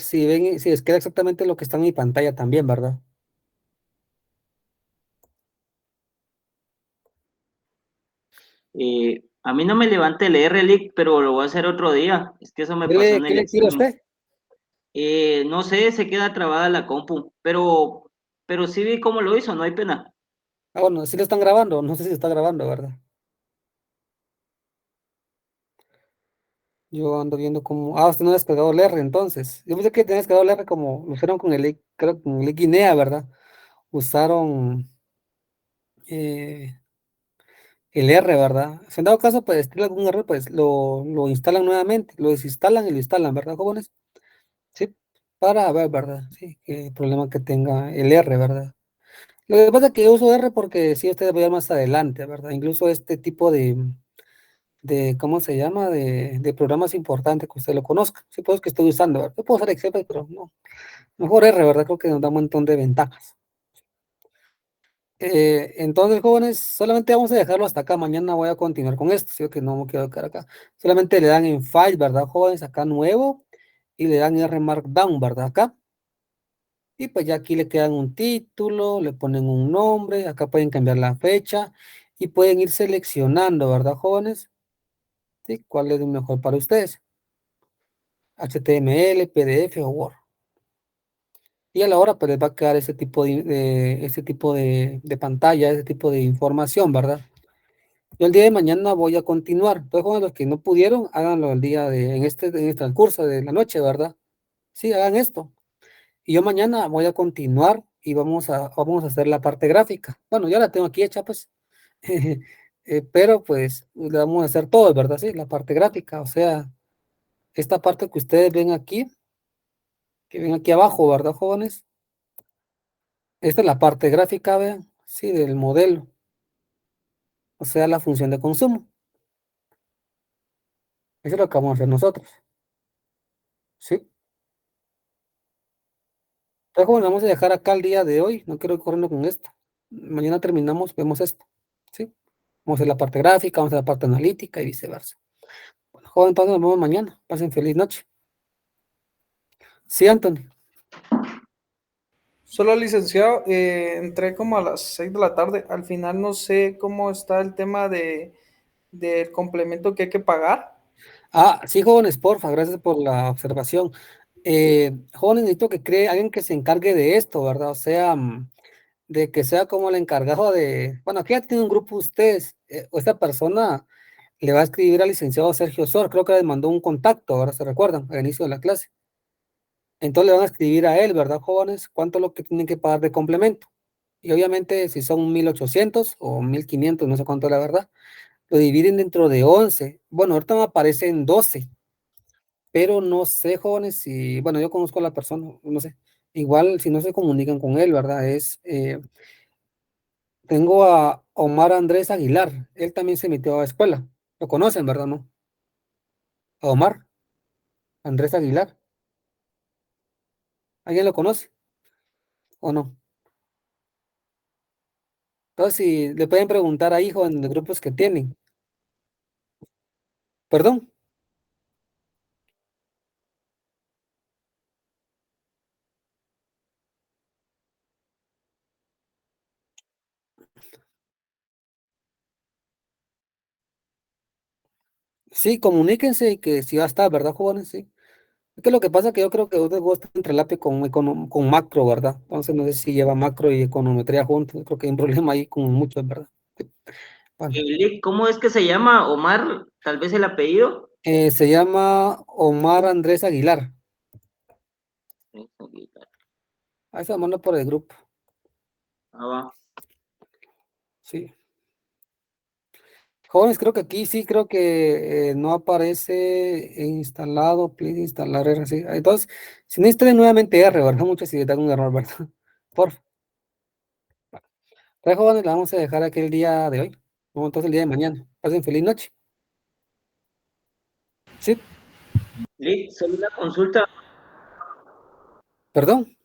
si les queda exactamente lo que está en mi pantalla también, ¿verdad? A mí no me levante el R-Leak, pero lo voy a hacer otro día. Es que eso me pasó en ¿Qué el le tira a examen. usted? No sé, se queda trabada la compu, pero sí vi cómo lo hizo, no hay pena. Ah, bueno, sí lo están grabando, no sé si está grabando, ¿verdad? Yo ando viendo cómo. Ah, usted no ha descargado el R entonces. Yo pensé que tenía descargado el R como lo hicieron con creo que con el Guinea, ¿verdad? Usaron eh, el R, ¿verdad? Si en dado caso, pues, tiene algún error, pues lo instalan nuevamente, lo desinstalan y lo instalan, ¿verdad, jóvenes? Sí, para ver, ¿verdad? Sí, qué problema que tenga el R, ¿verdad? Lo que pasa es que yo uso R porque sí, ustedes voy a ver más adelante, ¿verdad? Incluso este tipo ¿cómo se llama? De programas importantes que usted lo conozca. Sí, pues que estoy usando, ¿verdad? Yo puedo usar Excel, pero no. Mejor R, ¿verdad? Creo que nos da un montón de ventajas. Entonces, jóvenes, solamente vamos a dejarlo hasta acá. Mañana voy a continuar con esto, ¿sí? Que no me quiero quedar acá. Solamente le dan en File, ¿verdad, jóvenes? Acá nuevo. Y le dan R Markdown, ¿verdad? Acá. Y pues ya aquí le quedan un título, le ponen un nombre. Acá pueden cambiar la fecha. Y pueden ir seleccionando, ¿verdad, jóvenes? ¿Sí? ¿Cuál es el mejor para ustedes? HTML, PDF o Word. Y a la hora pues les va a quedar ese tipo de pantalla, ese tipo de información, ¿verdad? Yo el día de mañana voy a continuar. Entonces, jóvenes, los que no pudieron, háganlo en este transcurso de la noche, ¿verdad? Sí, hagan esto. Y yo mañana voy a continuar y vamos a hacer la parte gráfica. Bueno, ya la tengo aquí hecha, pues. Pero pues le vamos a hacer todo, ¿verdad? Sí, la parte gráfica. O sea, esta parte que ustedes ven aquí, que ven aquí abajo, ¿verdad, jóvenes? Esta es la parte gráfica, vean, sí, del modelo. O sea, la función de consumo. Eso es lo que vamos a hacer nosotros. ¿Sí? Entonces, bueno, vamos a dejar acá el día de hoy. No quiero ir corriendo con esto. Mañana terminamos, vemos esto. ¿Sí? Vamos a hacer la parte gráfica, vamos a hacer la parte analítica y viceversa. Bueno, joven, entonces nos vemos mañana. Pasen feliz noche. Sí, Anthony. Solo licenciado, entré como a las 6 de la tarde. Al final no sé cómo está el tema del complemento que hay que pagar. Ah, sí, jóvenes, porfa, gracias por la observación. Jóvenes, necesito que cree alguien que se encargue de esto, ¿verdad? O sea, de que sea como el encargado de, bueno, aquí ya tiene un grupo ustedes, o esta persona le va a escribir al licenciado Sergio Sor, creo que les mandó un contacto, ahora se recuerdan, al inicio de la clase. Entonces le van a escribir a él, ¿verdad, jóvenes? ¿Cuánto es lo que tienen que pagar de complemento? Y obviamente si son 1,800 o 1,500, no sé cuánto es la verdad, lo dividen dentro de 11. Bueno, ahorita me aparecen 12, pero no sé, jóvenes, si, bueno, yo conozco a la persona, no sé. Igual si no se comunican con él, ¿verdad? Tengo a Omar Andrés Aguilar, él también se metió a la escuela. Lo conocen, ¿verdad? ¿No? A Omar Andrés Aguilar. ¿Alguien lo conoce o no? Entonces, si le pueden preguntar a hijo en los grupos que tienen. Perdón. Sí, comuníquense y que si va a estar, ¿verdad, jóvenes? Sí. Es que lo que pasa es que yo creo que vos están entre lápiz con macro, ¿verdad? Entonces no sé si lleva macro y econometría juntos. Creo que hay un problema ahí con muchos, ¿verdad? Sí. Bueno, Lick, ¿cómo es que se llama Omar? Tal vez el apellido. se llama Omar Andrés Aguilar. Ahí se manda por el grupo. Ah, va. Sí. Jóvenes, creo que aquí sí, creo que no aparece instalado, please instalar R. Sí. Entonces, si no instalen nuevamente R, ¿verdad? Muchos si dan un error, ¿verdad? Por favor. Entonces, jóvenes, la vamos a dejar aquí el día de hoy. Vamos entonces el día de mañana. Pasen feliz noche. Sí, Lick, solo una consulta. perdón.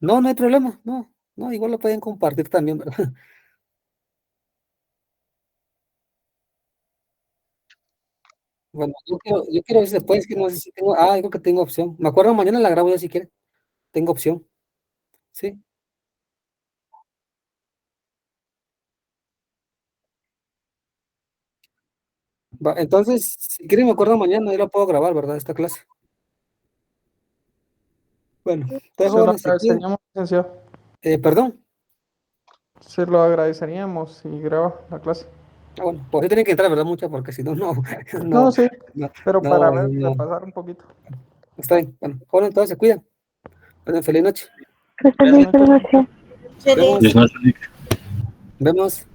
No, no hay problema. No, no, igual lo pueden compartir también, ¿verdad? Bueno, yo quiero ver si se puede, es que no sé si tengo, creo que tengo opción. Me acuerdo, mañana la grabo ya si quiere. Tengo opción. Sí. Entonces, si quieren, me acuerdo mañana, yo lo puedo grabar, ¿verdad? Esta clase. Bueno, entonces, Se lo jóvenes, se cuidan. agradeceríamos, licenciado. Perdón. Se lo agradeceríamos si graba la clase. Bueno, pues sí tienen que entrar, ¿verdad? Muchas, porque si no, no, no, No, sí, no, pero para no, ver, no. repasar un poquito. Está bien. Bueno, jóvenes, entonces se cuidan. Pasen feliz noche. Que estés bien, Buenas noches. buenas noches. Vemos. Buenas noches. Vemos.